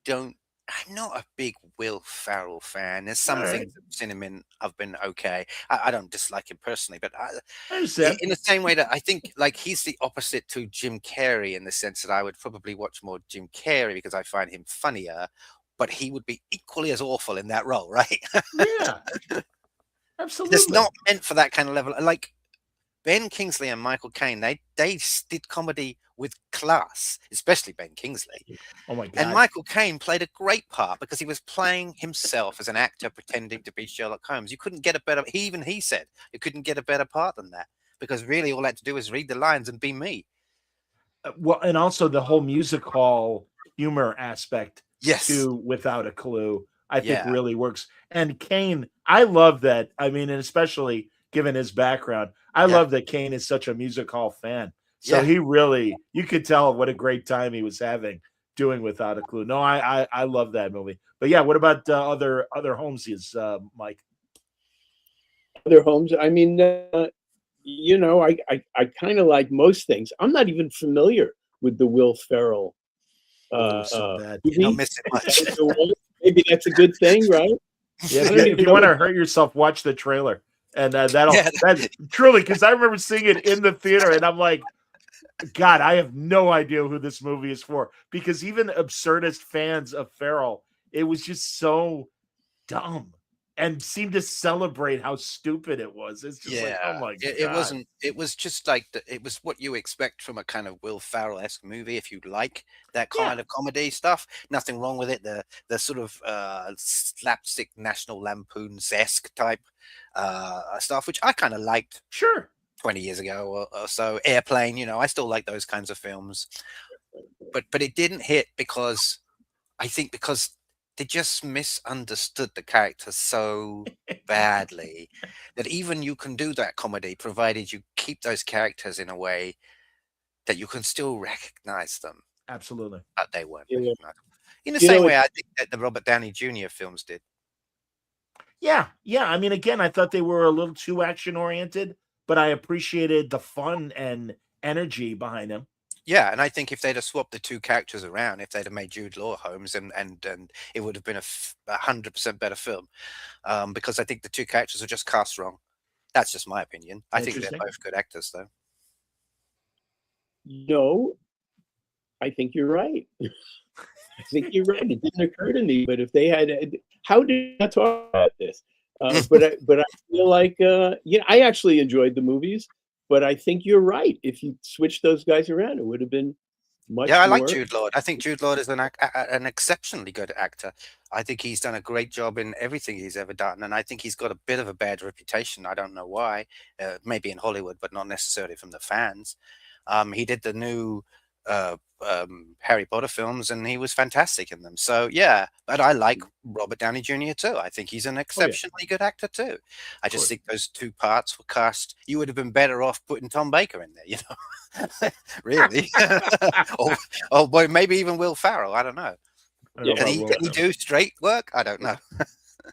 not a big Will Ferrell fan. There's All some right, things I've seen him in have been okay. I don't dislike him personally, but I understand. in the same way that I think like he's the opposite to Jim Carrey in the sense that I would probably watch more Jim Carrey because I find him funnier, but he would be equally as awful in that role, right? Yeah, It's absolutely. not meant for that kind of level. Like Ben Kingsley and Michael Caine, did comedy with class, especially Ben Kingsley. Oh my And God. Michael Caine played a great part because he was playing himself as an actor pretending to be Sherlock Holmes. You couldn't get a better, he said, you couldn't get a better part than that because really all I had to do was read the lines and be me. Well, and also the whole music hall humor aspect Yes. to Without a Clue, I think Yeah. really works. And Kane, I love that. I mean, and especially given his background, I Yeah. love that Kane is such a music hall fan. So Yeah. he really, you could tell what a great time he was having doing Without a Clue. No, I love that movie. But yeah, what about other Holmesies, Mike? Other homes. I mean, I kind of like most things. I'm not even familiar with the Will Ferrell Oh, so bad. You're not movies. missing much. Maybe that's a good thing, right? Yeah, I if don't you, even if you know want to what- hurt yourself, watch the trailer, and Yeah. that truly, because I remember seeing it in the theater, and I'm like, God, I have no idea who this movie is for, because even absurdist fans of Farrell, it was just so dumb and seemed to celebrate how stupid it was. It's just like, oh Yeah, my it God. wasn't. It was just like it was what you expect from a kind of Will Ferrell-esque movie. If you like that Yeah. kind of comedy stuff, nothing wrong with it. The sort of slapstick National Lampoon's-esque type stuff, which I kind of liked Sure. 20 years ago or so. Airplane, I still like those kinds of films, but it didn't hit because I think because they just misunderstood the character so badly that even you can do that comedy provided you keep those characters in a way that you can still recognize them, Absolutely. but they weren't Yeah. recognizable. In the You know, same way I think that the Robert Downey Jr. films did. Yeah. I mean, again, I thought they were a little too action oriented, but I appreciated the fun and energy behind them. Yeah, and I think if they'd have swapped the two characters around, if they'd have made Jude Law Holmes, and it would have been 100% better film, because I think the two characters are just cast wrong. That's just my opinion. I think they're Interesting. both good actors, though. No, I think you're right. I think you're right. It didn't occur to me, but if they had, how did I talk about this? But I feel like, I actually enjoyed the movies, but I think you're right. If you switch those guys around, it would have been much Yeah, I like more. Jude Law. I think Jude Law is an exceptionally good actor. I think he's done a great job in everything he's ever done, and I think he's got a bit of a bad reputation. I don't know why. Maybe in Hollywood, but not necessarily from the fans. He did the new Harry Potter films, and he was fantastic in them. So yeah, but I like Robert Downey Jr. too. I think he's an exceptionally good actor too. I just think those two parts were cast. You would have been better off putting Tom Baker in there, really. or boy, maybe even Will Ferrell. I don't know. I don't know Can about he, Will can he Ferrell. do straight work? I don't know.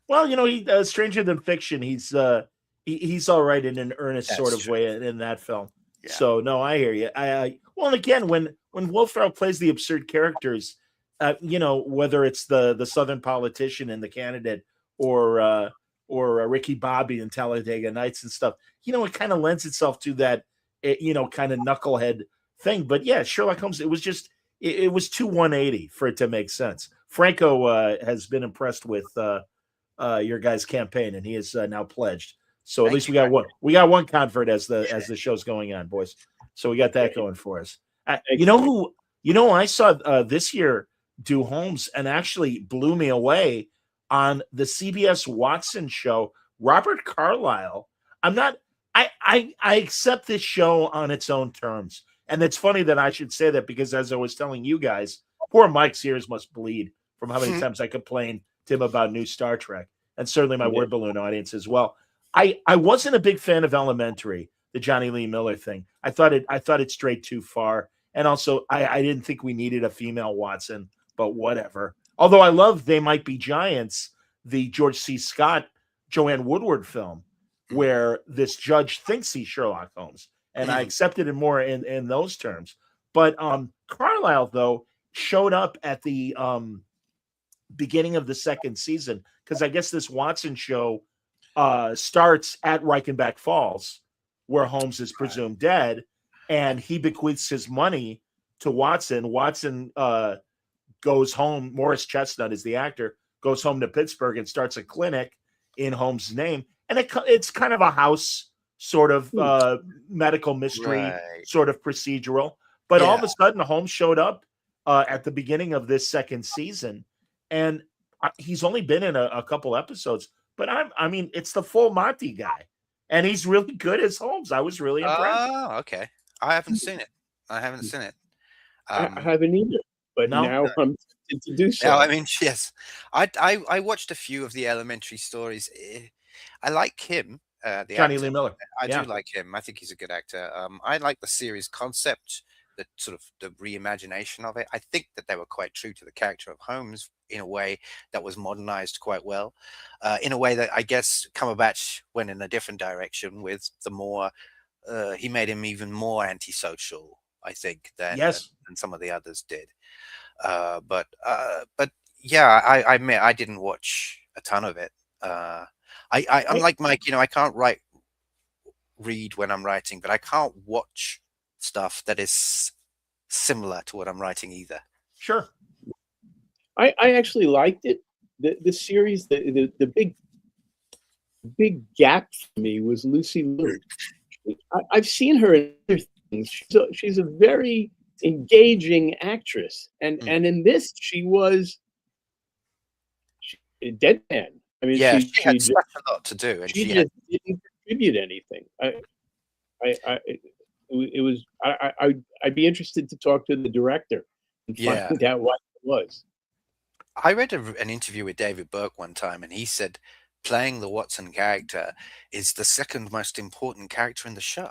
Well, he Stranger Than Fiction. He's all right in an earnest That's sort of true. way in that film. Yeah. So no, I hear you. Well, and again, when Will Ferrell plays the absurd characters, whether it's the Southern politician and the candidate, or Ricky Bobby in Talladega Nights and stuff, it kind of lends itself to that, kind of knucklehead thing. But yeah, Sherlock Holmes, it was just it was too 180 for it to make sense. Franco has been impressed with your guys' campaign, and he is now pledged. So at Thank least you, we got Franco. one. We got one convert as the show's going on, boys. So we got that going for us. You know who? I saw this year do Holmes and actually blew me away on the CBS Watson show. Robert Carlyle. I'm not. I accept this show on its own terms, and it's funny that I should say that because as I was telling you guys, poor Mike's ears must bleed from how many times I complained to him about new Star Trek, and certainly my word balloon audience as well. I wasn't a big fan of Elementary, the Johnny Lee Miller thing. I thought it strayed too far. And also I didn't think we needed a female Watson, but whatever. Although I love They Might Be Giants, the George C. Scott, Joanne Woodward film, where this judge thinks he's Sherlock Holmes. And I accepted it more in those terms. But Carlisle, though, showed up at the beginning of the second season, because I guess this Watson show starts at Reichenbach Falls, where Holmes is presumed dead, and he bequeaths his money to Watson. Watson goes home. Morris Chestnut is the actor, goes home to Pittsburgh and starts a clinic in Holmes' name. And it's kind of a house sort of medical mystery, sort of procedural. But all of a sudden, Holmes showed up at the beginning of this second season, and he's only been in a couple episodes. But I mean, it's the full Monty guy, and he's really good as Holmes. I was really impressed. Oh, okay. I haven't seen it. I haven't either. But now I'm tempted to do so. No, I mean, yes. I watched a few of the Elementary stories. I like him. The Johnny actor. Lee Miller. I do like him. I think he's a good actor. I like the series concept, the sort of the reimagination of it. I think that they were quite true to the character of Holmes in a way that was modernized quite well. In a way that I guess Cumberbatch went in a different direction with the more, he made him even more antisocial, I think, than some of the others did. But yeah, I admit I didn't watch a ton of it. Unlike Mike, I can't read when I'm writing, but I can't watch stuff that is similar to what I'm writing either. Sure. I actually liked it. The series, the big gap for me was Lucy Liu. I've seen her in other things. She's a very engaging actress, and in this she was a deadpan. I mean, she had such a lot to do, and she just didn't contribute anything. I'd be interested to talk to the director and find out what it was. I read an interview with David Burke one time, and he said playing the Watson character is the second most important character in the show.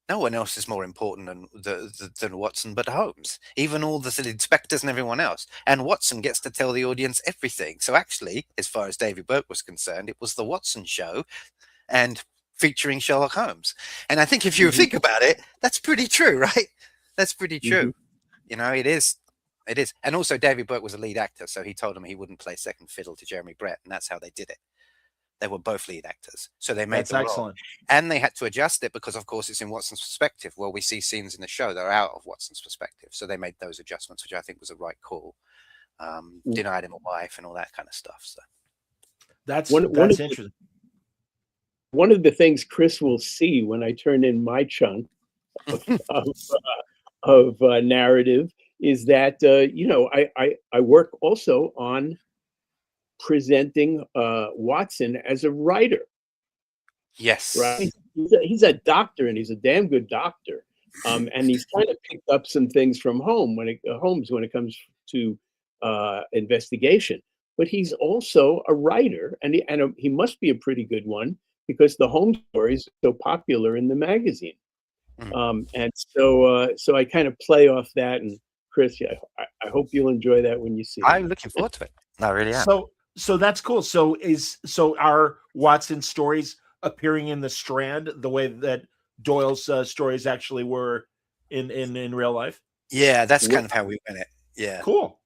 No one else is more important than Watson but Holmes, even all the inspectors and everyone else. And Watson gets to tell the audience everything. So actually, as far as David Burke was concerned, it was the Watson show and featuring Sherlock Holmes. And I think if you think about it, that's pretty true, right? That's pretty true. It is. It is. And also David Burke was a lead actor, so he told him he wouldn't play second fiddle to Jeremy Brett, and that's how they did it. They were both lead actors. So they made the role. And they had to adjust it because, of course, it's in Watson's perspective. Well, we see scenes in the show that are out of Watson's perspective. So they made those adjustments, which I think was a right call. Denied him a wife and all that kind of stuff. So that's interesting. One of the things Chris will see when I turn in my chunk of narrative is that, I work also on presenting Watson as a writer. Yes. Right. He's a doctor, and he's a damn good doctor. And he's kind of picked up some things from Holmes when it comes to investigation. But he's also a writer, and he must be a pretty good one because the Holmes stories are so popular in the magazine. And so I kind of play off that. And Chris, I hope you'll enjoy that when you see it. I'm looking forward to it. I really am. So that's cool. So are Watson stories appearing in the Strand the way that Doyle's stories actually were in real life? Yeah, that's kind of how we went it. Yeah. Cool.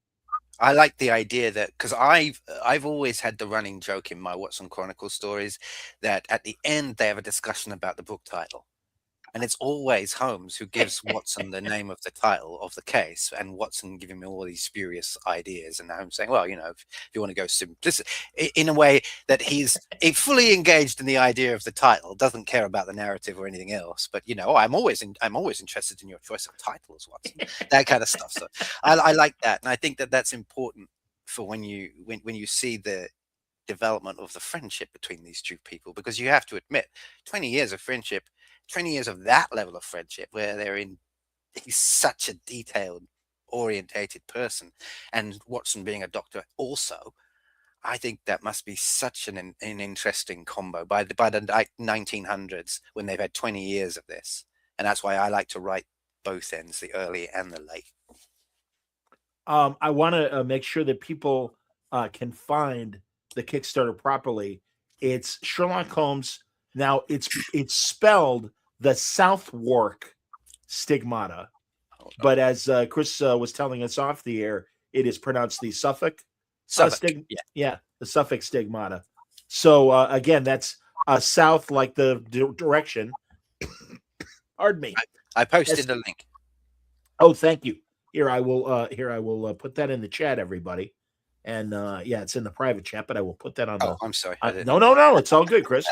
I like the idea that, because I've always had the running joke in my Watson Chronicles stories that at the end they have a discussion about the book title. And it's always Holmes who gives Watson the name of the title of the case, and Watson giving me all these spurious ideas, and Holmes saying, well, if you want to go simplistic, in a way that he's fully engaged in the idea of the title, doesn't care about the narrative or anything else. But I'm always interested in your choice of titles, Watson. That kind of stuff. So I like that, and I think that that's important for when you see the development of the friendship between these two people, because you have to admit, 20 years of friendship. 20 years of that level of friendship where he's such a detailed orientated person, and Watson being a doctor also, I think that must be such an interesting combo by the 1900s when they've had 20 years of this. And that's why I like to write both ends, the early and the late. I want to make sure that people can find the Kickstarter properly. It's Sherlock Holmes. Now it's spelled the Southwark Stigmata. but as Chris was telling us off the air, it is pronounced the Suffolk. Suffolk. Yeah, the Suffolk Stigmata. So again, that's south, like the direction. Pardon me. I posted the link. Oh, thank you. Here I will put that in the chat, everybody. And yeah, it's in the private chat, but I will put that on the. I'm sorry. No, it's all good, Chris.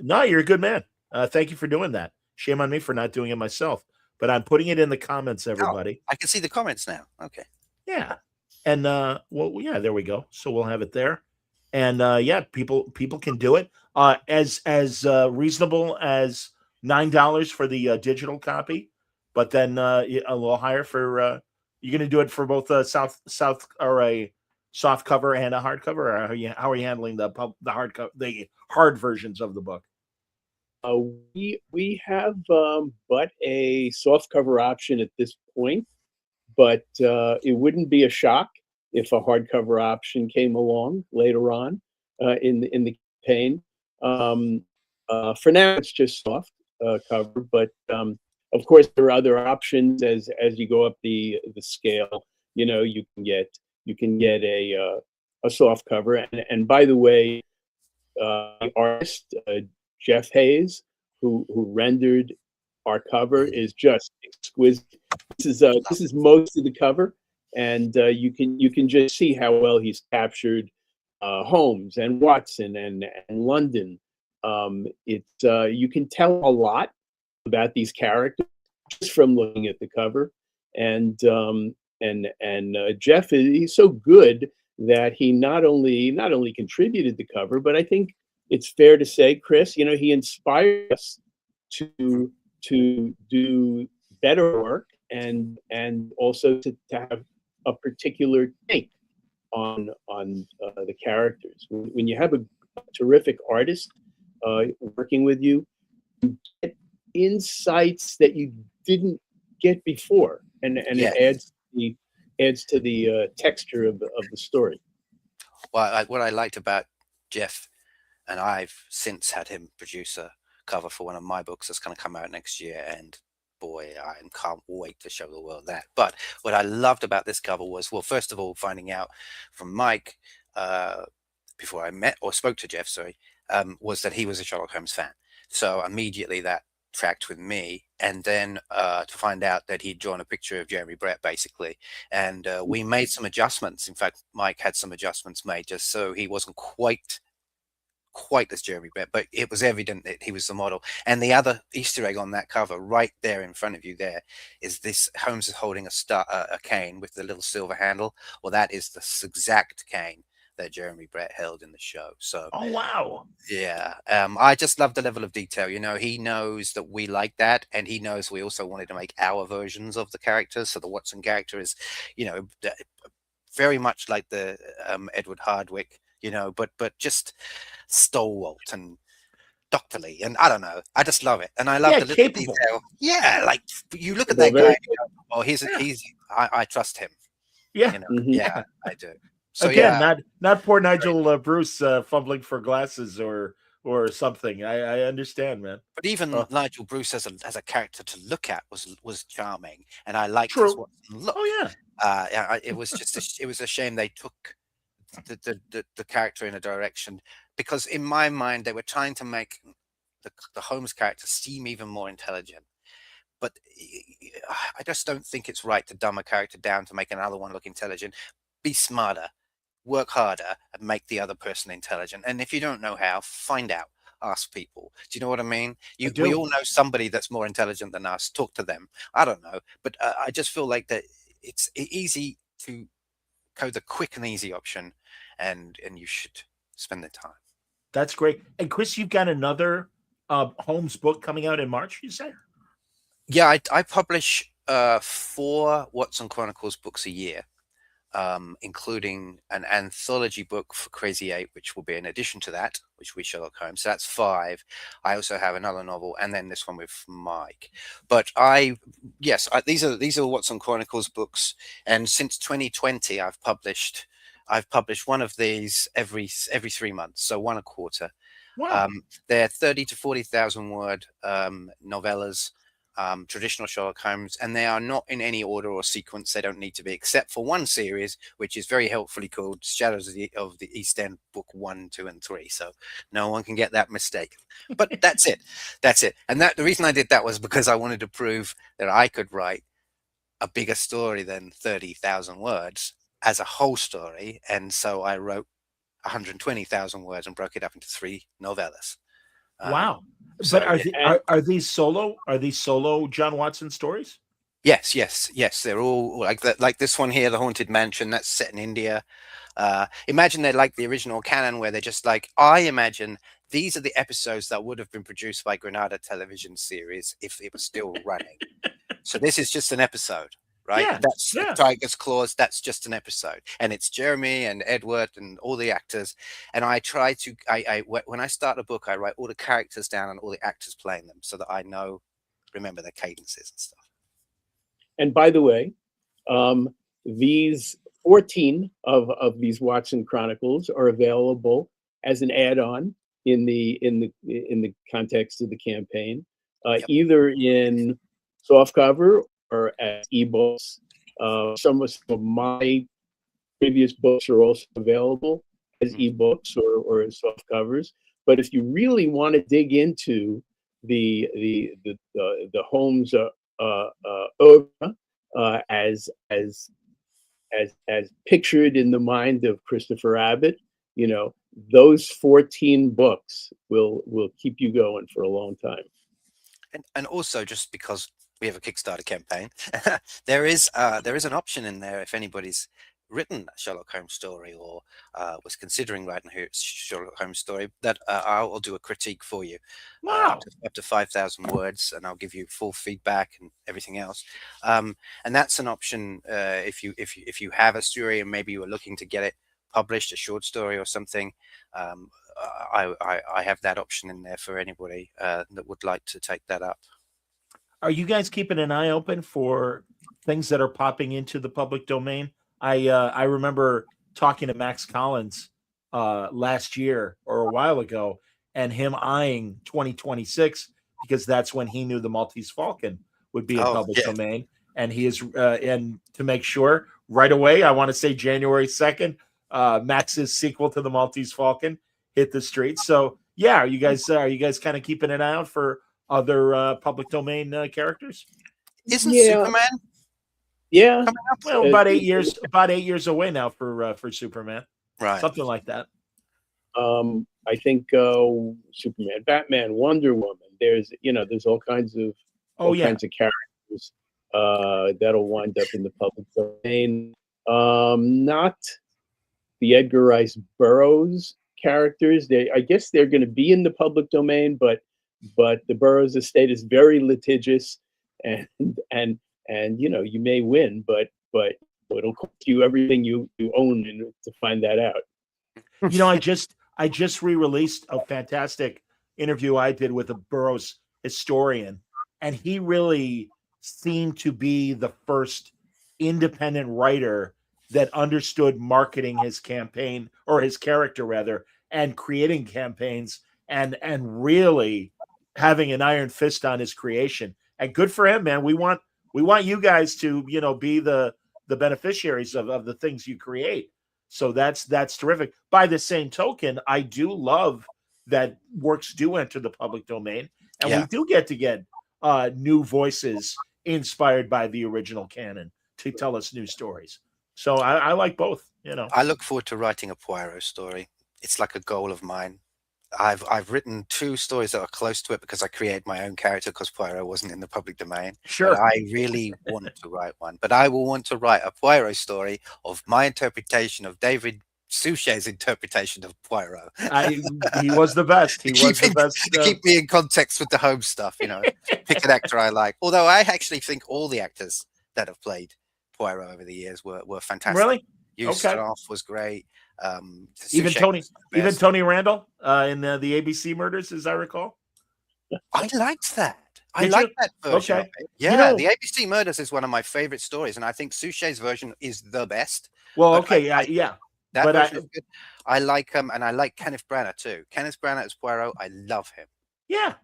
No, you're a good man. Thank you for doing that. Shame on me for not doing it myself, but I'm putting it in the comments, everybody. I can see the comments now. Okay. Yeah, and well, yeah, there we go. So we'll have it there, and yeah, people can do it as reasonable as $9 for the digital copy, but then a little higher for you're going to do it for both south or a soft cover and a hardcover, or how are you handling the hard versions of the book? We have but a soft cover option at this point, but it wouldn't be a shock if a hardcover option came along later on in the campaign. For now, it's just soft cover, but of course there are other options as you go up the scale. You know, you can get a soft cover, and by the way, the artist Jeff Hayes, who rendered our cover, is just exquisite. This is most of the cover, and you can just see how well he's captured Holmes and Watson and London. You can tell a lot about these characters just from looking at the cover, and Jeff he's so good that he not only contributed the cover, but I think it's fair to say, Chris, you know, he inspired us to do better work and also to have a particular take on the characters. When you have a terrific artist working with you, you get insights that you didn't get before, and Yes. it adds to the texture of the story. Well, what I liked about Jeff, and I've since had him produce a cover for one of my books that's going to come out next year, and boy, I can't wait to show the world that. But what I loved about this cover was, well, first of all, finding out from Mike before I met or spoke to Jeff, was that he was a Sherlock Holmes fan. So immediately that tracked with me, and then to find out that he'd drawn a picture of Jeremy Brett, basically, and we made some adjustments. In fact, Mike had some adjustments made just so he wasn't quite as Jeremy Brett, but it was evident that he was the model. And the other Easter egg on that cover, right there in front of you, there is this Holmes is holding a cane with the little silver handle. Well, that is the exact cane that Jeremy Brett held in the show. So, oh wow, yeah, I just love the level of detail. You know, he knows that we like that, and he knows we also wanted to make our versions of the characters. So the Watson character is, you know, very much like the Edward Hardwicke, you know, but just stalwart and doctorly, and I don't know, I just love it, and I love the little capable detail. Yeah, like you look at that guy, you know, well, he's I trust him. Yeah, you know, yeah, I do. So again, yeah, not poor Nigel Bruce fumbling for glasses or something. I understand, man. but even Nigel Bruce as a character to look at was charming, and I liked True. his look. Oh Yeah, it was just it was a shame they took the character in a direction, because in my mind they were trying to make the Holmes character seem even more intelligent, but I just don't think it's right to dumb a character down to make another one look intelligent. Be smarter, work harder, and make the other person intelligent. And if you don't know how, find out, ask people. Do you know what I mean? We all know somebody that's more intelligent than us. Talk to them. I don't know, but I just feel like that it's easy to go the quick and easy option, and you should spend the time. That's great. And Chris, you've got another Holmes book coming out in March, you say? Yeah, I publish 4 Watson Chronicles books a year, including an anthology book for Crazy 8, which will be in addition to that, which will be Sherlock Holmes. So that's 5. I also have another novel, and then this one with Mike. But these are Watson Chronicles books, and since 2020, I've published one of these every 3 months, so one a quarter. Wow. They're 30 to 40,000 word novellas. traditional Sherlock Holmes, and they are not in any order or sequence. They don't need to be, except for one series, which is very helpfully called Shadows of the East End, Book 1, 2, and 3. So no one can get that mistake. But that's it. That's it. And the reason I did that was because I wanted to prove that I could write a bigger story than 30,000 words as a whole story. And so I wrote 120,000 words and broke it up into 3 novellas. Wow. So, But are these solo? Are these solo John Watson stories? Yes. They're all like this one here, The Haunted Mansion. That's set in India. Imagine they're like the original canon, where they're just like, I imagine these are the episodes that would have been produced by Granada Television Series if it was still running. So this is just an episode, right? Yeah, That's yeah. Tiger's Claws. That's just an episode, and it's Jeremy and Edward and all the actors. And I try to, when I start a book, I write all the characters down and all the actors playing them, so that I remember their cadences and stuff. And by the way, these 14 of these Watson Chronicles are available as an add-on in the context of the campaign, either in softcover or as ebooks. Some of my previous books are also available as ebooks or as softcovers. But if you really want to dig into the Holmes oeuvre as pictured in the mind of Christopher Abbott, you know, those 14 books will keep you going for a long time. And also, just because we have a Kickstarter campaign, there is an option in there if anybody's written a Sherlock Holmes story or was considering writing a Sherlock Holmes story, that I'll do a critique for you. Wow. Up to 5,000 words, and I'll give you full feedback and everything else. And that's an option if you have a story and maybe you are looking to get it published, a short story or something. I have that option in there for anybody that would like to take that up. Are you guys keeping an eye open for things that are popping into the public domain? I remember talking to Max Collins last year or a while ago, and him eyeing 2026 because that's when he knew the Maltese Falcon would be in public domain, and he is and to make sure right away, I want to say January 2nd, Max's sequel to the Maltese Falcon hit the streets. So yeah, are you guys kind of keeping an eye out for other public domain characters? Isn't Superman? Yeah, well, about 8 years away now for Superman, right? Something like that. I think Superman, Batman, Wonder Woman. There's all kinds of kinds of characters that'll wind up in the public domain. Not the Edgar Rice Burroughs characters. I guess they're going to be in the public domain, but the Burroughs estate is very litigious, and you may win, but it'll cost you everything you own to find that out. I just re-released a fantastic interview I did with a Burroughs historian, and he really seemed to be the first independent writer that understood marketing his campaign, or his character rather, and creating campaigns and really having an iron fist on his creation. And good for him, man. We want you guys to, be the beneficiaries of the things you create. So that's terrific. By the same token, I do love that works do enter the public domain, and we do get new voices inspired by the original canon to tell us new stories. So I like both. I look forward to writing a Poirot story. It's like a goal of mine. I've written 2 stories that are close to it because I created my own character because Poirot wasn't in the public domain. Sure. But I really want to write one. But I will want to write a Poirot story of my interpretation of David Suchet's interpretation of Poirot. He was the best. He was the best. To keep me in context with the home stuff, pick an actor I like. Although I actually think all the actors that have played Poirot over the years were fantastic. Really? Ustinov was great. Even Tony Randall in the ABC murders, as I recall. I liked that. I like that version. Okay. Yeah, the ABC murders is one of my favorite stories, and I think Suchet's version is the best. Well, okay, yeah. That version is good. I like and I like Kenneth Branagh too. Kenneth Branagh as Poirot, I love him. Yeah.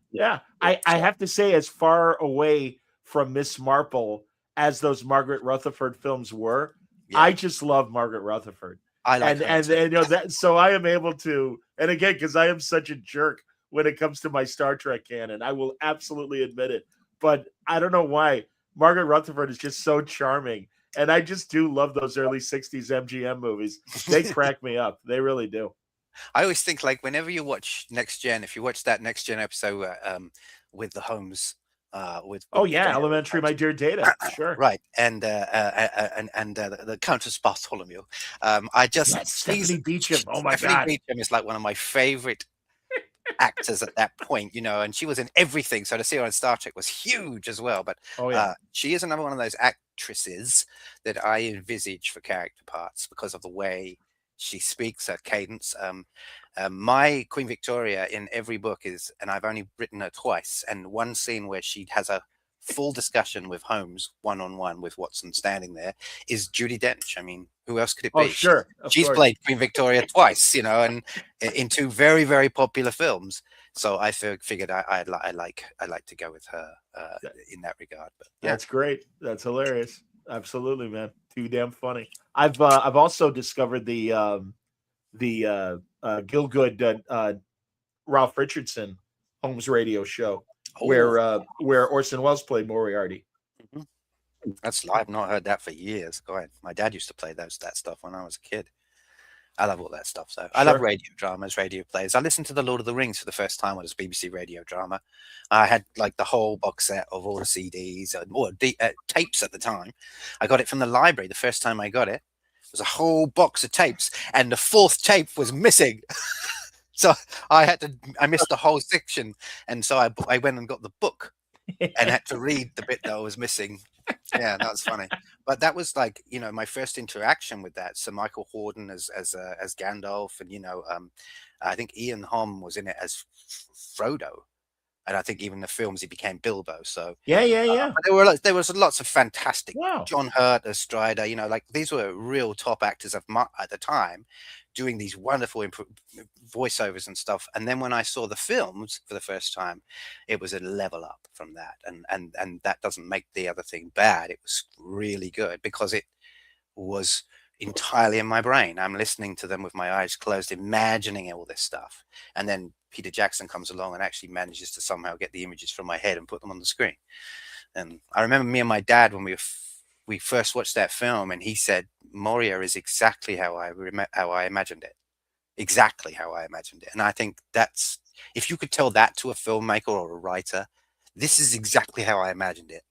I have to say, as far away from Miss Marple as those Margaret Rutherford films were. Yeah. I just love Margaret Rutherford. I like her and too. you know that, so I am able to, and again, because I am such a jerk when it comes to my Star Trek canon, I will absolutely admit it. But I don't know why Margaret Rutherford is just so charming, and I just do love those early '60s MGM movies. They crack me up. They really do. I always think, like, whenever you watch Next Gen, if you watch that Next Gen episode with the Holmes, Oh with yeah, Data, Elementary, my dear Data. Sure. right, and the Countess Bartholomew, I just Yes, Stephanie Beacham. Oh my Stephanie God. Beacham is like one of my favorite actors at that point, you know, and she was in everything. So to see her on Star Trek was huge as well. But Oh yeah. she is another one of those actresses that I envisage for character parts because of the way she speaks, her cadence. My Queen Victoria in every book is, and I've only written her twice, and one scene where she has a full discussion with Holmes one-on-one with Watson standing there is Judi Dench. I mean, who else could it be? Oh sure. Of She's course. played Queen Victoria twice, you know, and in two very, very popular films. So I figured I'd like to go with her in that regard. But yeah. That's great. That's hilarious. Absolutely, man. Too damn funny. I've also discovered the Gilgood Ralph Richardson Holmes radio show where Orson Welles played Moriarty. I've not heard that for years. Go ahead. My dad used to play that stuff when I was a kid. I love all that stuff. So I love radio dramas, radio plays. I listened to The Lord of the Rings for the first time when it was BBC radio drama. I had like the whole box set of all the CDs or tapes at the time. I got it from the library the first time I got it. It was a whole box of tapes, and the fourth tape was missing. So I missed the whole section, and so I went and got the book and had to read the bit that I was missing. Yeah, that was funny. But that was like, you know, my first interaction with that. So Michael Hordern as Gandalf, and you know, I think Ian Holm was in it as Frodo, and I think even the films he became Bilbo. So yeah. There was lots of fantastic. Wow. John Hurt as Strider, you know, like these were real top actors at the time, doing these wonderful voiceovers and stuff. And then when I saw the films for the first time, it was a level up from that. And that doesn't make the other thing bad. It was really good because it was entirely in my brain. I'm listening to them with my eyes closed, imagining all this stuff. And then Peter Jackson comes along and actually manages to somehow get the images from my head and put them on the screen. And I remember me and my dad when we first watched that film, and he said, Moria is exactly how I imagined it. Exactly how I imagined it. And I think that's, if you could tell that to a filmmaker or a writer, this is exactly how I imagined it.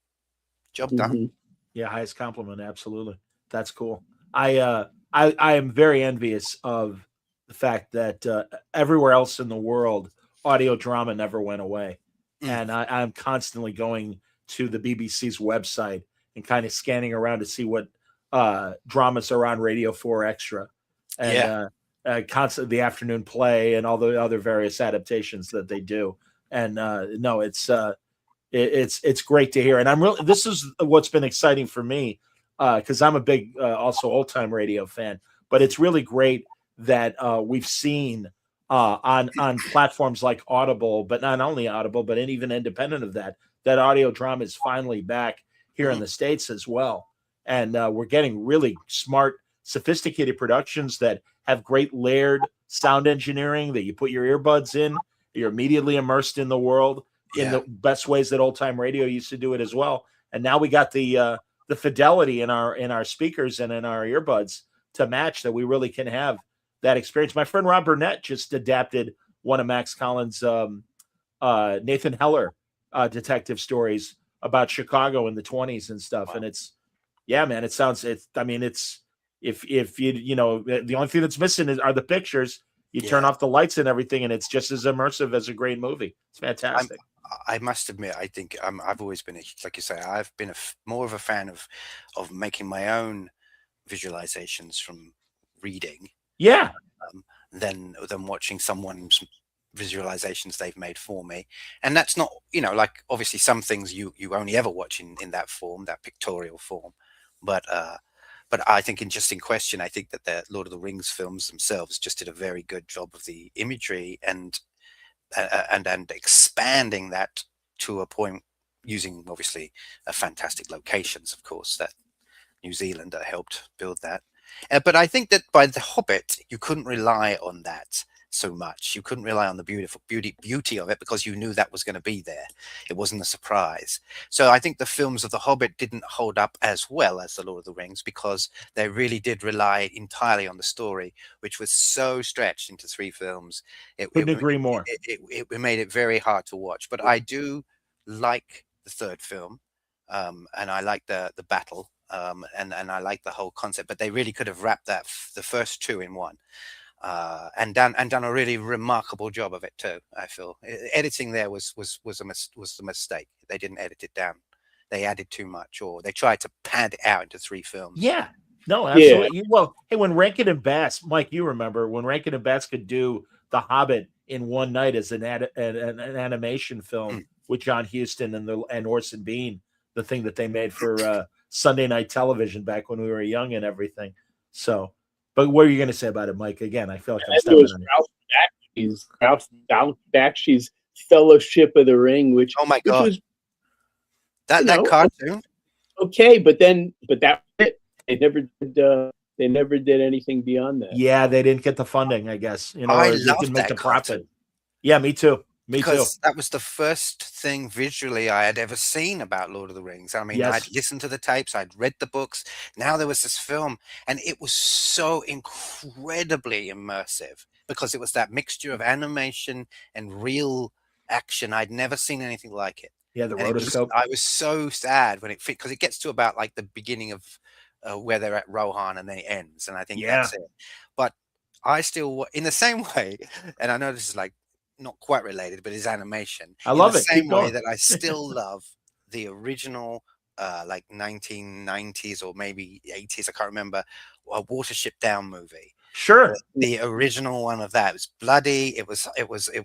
Job done. Yeah, highest compliment. Absolutely. That's cool. I am very envious of the fact that everywhere else in the world, audio drama never went away. And I'm constantly going to the BBC's website and kind of scanning around to see what dramas are on Radio 4 Extra, and constantly the afternoon play and all the other various adaptations that they do. And no, it's great to hear. And this is what's been exciting for me, because I'm a big also old time radio fan. But it's really great that we've seen on platforms like Audible, but not only Audible, but even independent of that audio drama is finally back here in the States as well. And we're getting really smart, sophisticated productions that have great layered sound engineering that you put your earbuds in, you're immediately immersed in the world in the best ways that old time radio used to do it as well. And now we got the fidelity in our speakers and in our earbuds to match that. We really can have that experience. My friend Rob Burnett just adapted one of Max Collins' Nathan Heller detective stories about Chicago in the 1920s and stuff. Wow. And it's, yeah, man, if you know, the only thing that's missing are the pictures. You turn off the lights and everything, and it's just as immersive as a great movie. It's fantastic. I must admit, I think I've always been, like you say, I've been more of a fan of making my own visualizations from reading. Yeah. Than watching someone's visualizations they've made for me. And that's not, you know, like obviously some things you only ever watch in that form, that pictorial form. But I think in question, I think that the Lord of the Rings films themselves just did a very good job of the imagery and expanding that to a point, using obviously fantastic locations, of course, that New Zealand helped build that. But I think that by The Hobbit, you couldn't rely on that so much. You couldn't rely on the beauty of it because you knew that was going to be there. It wasn't a surprise. So I think the films of The Hobbit didn't hold up as well as The Lord of the Rings because they really did rely entirely on the story, which was so stretched into 3 films. Couldn't agree more. It made it very hard to watch. But I do like the 3rd film, and I like the battle. And I like the whole concept, but they really could have wrapped that the first 2 in one, and done a really remarkable job of it too. I feel editing there was the mistake. They didn't edit it down. They added too much, or they tried to pad it out into 3 films. Yeah, no, absolutely. Well, hey, when Rankin and Bass, Mike, you remember when Rankin and Bass could do The Hobbit in one night as an animation film with John Huston and Orson Bean, the thing that they made for Sunday night television back when we were young and everything. So, but what are you going to say about it, Mike? Again, I feel like I'm stepping on Ralph Bakshi's Fellowship of the Ring, which oh my god, was, that cartoon. Okay, but that was it. They never did anything beyond that. Yeah, they didn't get the funding, I guess. You know, I they loved didn't make that the profit. cartoon. Yeah, me too. Because that was the first thing visually I had ever seen about Lord of the Rings. I mean, I'd listened to the tapes, I'd read the books. Now there was this film, and it was so incredibly immersive because it was that mixture of animation and real action. I'd never seen anything like it. Yeah, the rotoscope. I was so sad when because it gets to about like the beginning of where they're at Rohan, and then it ends, and I think that's it. But I still, in the same way, and I know this is like not quite related, but is animation. I love it. The same way that I still love the original, like 1990s or maybe 80s, I can't remember, a Watership Down movie. Sure. The original one of that. It was bloody. It was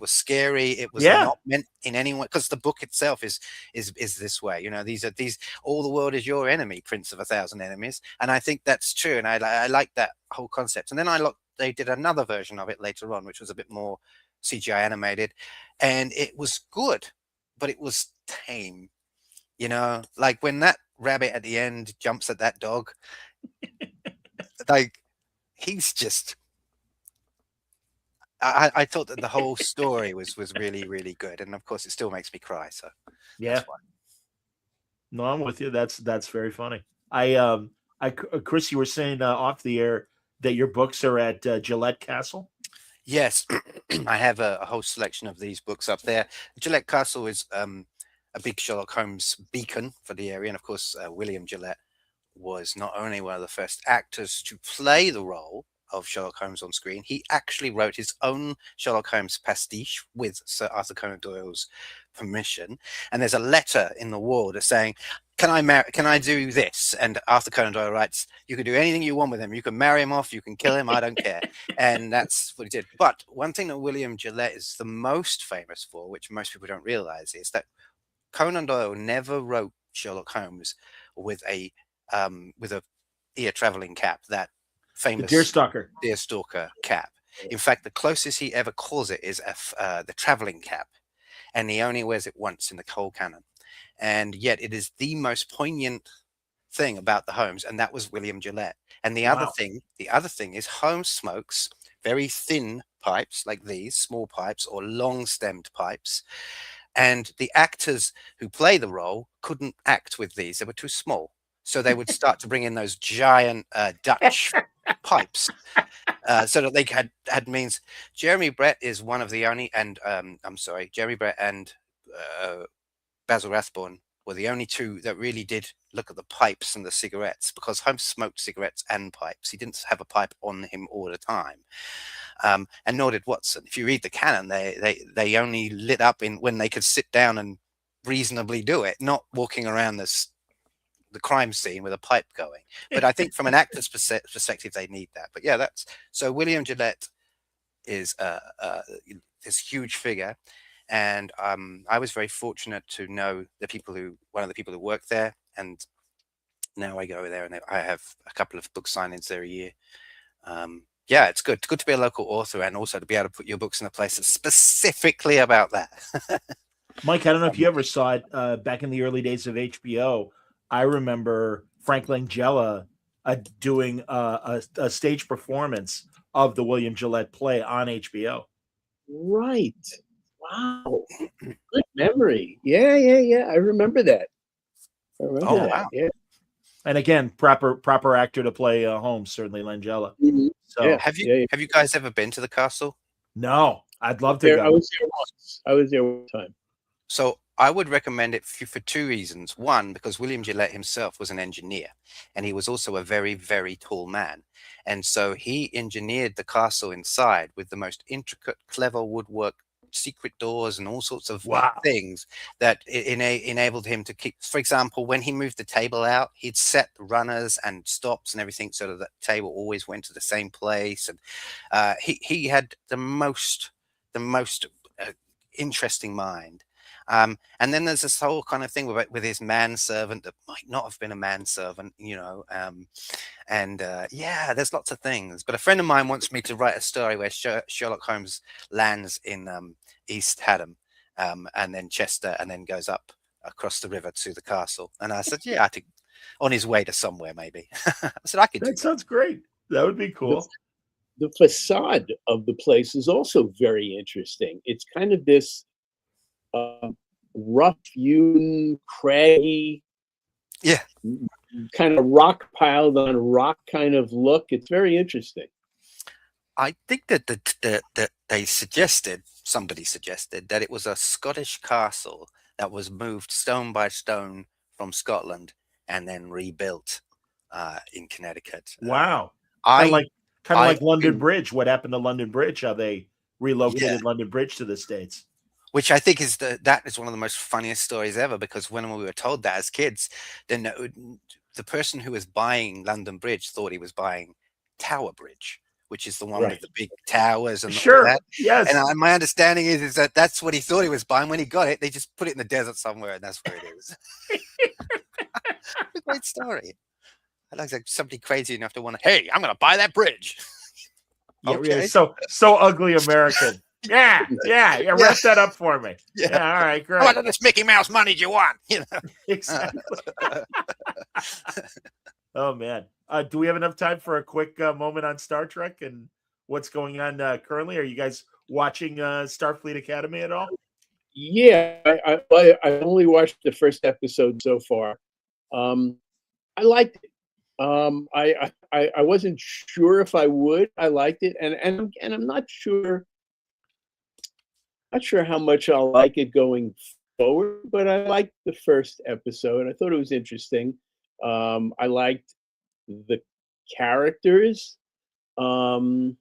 scary. It was not meant in any way, because the book itself is this way. You know, these all the world is your enemy, Prince of 1,000 Enemies. And I think that's true. And I like that whole concept. And then they did another version of it later on, which was a bit more CGI animated, and it was good, but it was tame. You know, like when that rabbit at the end jumps at that dog, like he's just. I thought that the whole story was really, really good, and of course, it still makes me cry. So yeah, no, I'm with you. That's very funny. Chris, you were saying off the air that your books are at Gillette Castle. Yes, I have a whole selection of these books up there. Gillette Castle is a big Sherlock Holmes beacon for the area. And of course, William Gillette was not only one of the first actors to play the role of Sherlock Holmes on screen, he actually wrote his own Sherlock Holmes pastiche with Sir Arthur Conan Doyle's permission. And there's a letter in the wall that's saying, can I do this? And Arthur Conan Doyle writes, you can do anything you want with him. You can marry him off, you can kill him, I don't care. And that's what he did. But one thing that William Gillette is the most famous for, which most people don't realize, is that Conan Doyle never wrote Sherlock Holmes with a ear traveling cap, that famous deerstalker cap. In fact, the closest he ever calls it is the traveling cap. And he only wears it once in the whole canon. And yet it is the most poignant thing about the Holmes, and that was William Gillette. And the other thing is Holmes smokes very thin pipes like these, small pipes or long-stemmed pipes. And the actors who play the role couldn't act with these. They were too small. So they would start to bring in those giant Dutch pipes so that they had means. Jeremy Brett is one of the only, and Jeremy Brett and Basil Rathbone were the only two that really did look at the pipes and the cigarettes, because Holmes smoked cigarettes and pipes. He didn't have a pipe on him all the time. And nor did Watson. If you read the canon, they only lit up when they could sit down and reasonably do it, not walking around the crime scene with a pipe going. But I think from an actor's perspective, they need that. But yeah, so William Gillette is this huge figure. And I was very fortunate to know one of the people who worked there. And now I go there and I have a couple of book signings there a year. Yeah, it's good. It's good to be a local author and also to be able to put your books in a place that's specifically about that. Mike, I don't know if you ever saw it back in the early days of HBO. I remember Frank Langella doing a stage performance of the William Gillette play on HBO. Right. Wow. Good memory. Yeah. I remember that. Oh, wow. Yeah. And again, proper actor to play Holmes, certainly Langella. Mhm. So Yeah. Have you guys ever been to the castle? no, I'd love to There, I go. was there once. I was there one time. So I would recommend it for two reasons. One, because William Gillette himself was an engineer, and he was also a very, very tall man. And so he engineered the castle inside with the most intricate, clever woodwork, secret doors, and all sorts of Wow. things that enabled him to keep. For example, when he moved the table out, he'd set runners and stops and everything so that the table always went to the same place. And he had the most interesting mind. And then there's this whole kind of thing with his manservant that might not have been a manservant, yeah, there's lots of things. But a friend of mine wants me to write a story where Sherlock Holmes lands in East Haddam, and then Chester, and then goes up across the river to the castle. And I said, yeah, I think on his way to somewhere, maybe. I said, I could do That sounds great. That would be cool. The facade of the place is also very interesting. It's kind of this rough-hewn, craggy, Yeah, kind of rock piled on rock kind of look. It's very interesting. I think that somebody suggested that it was a Scottish castle that was moved stone by stone from Scotland and then rebuilt in Connecticut. Wow. I Kind of like London Bridge. What happened to London Bridge? How they relocated Yeah. London Bridge to the States. Which I think is that is one of the most funniest stories ever, because when we were told that as kids, then the person who was buying London Bridge thought he was buying Tower Bridge, which is the one Right. with the big towers and all Sure. that. Yes. And my understanding is that that's what he thought he was buying. When he got it, they just put it in the desert somewhere, and that's where it is. A great story. I like somebody crazy enough to want to, hey, I'm going to buy that bridge. Yeah, Okay. so ugly American. Yeah. Wrap that up for me. Yeah. All right, great. How much of this Mickey Mouse money do you want? Exactly. Oh man, do we have enough time for a quick moment on Star Trek and what's going on currently? Are you guys watching Starfleet Academy at all? Yeah, I only watched the first episode so far. I liked it. I wasn't sure if I would. I liked it, and I'm not sure how much I'll like it going forward. But I liked the first episode. I thought it was interesting. I liked the characters, and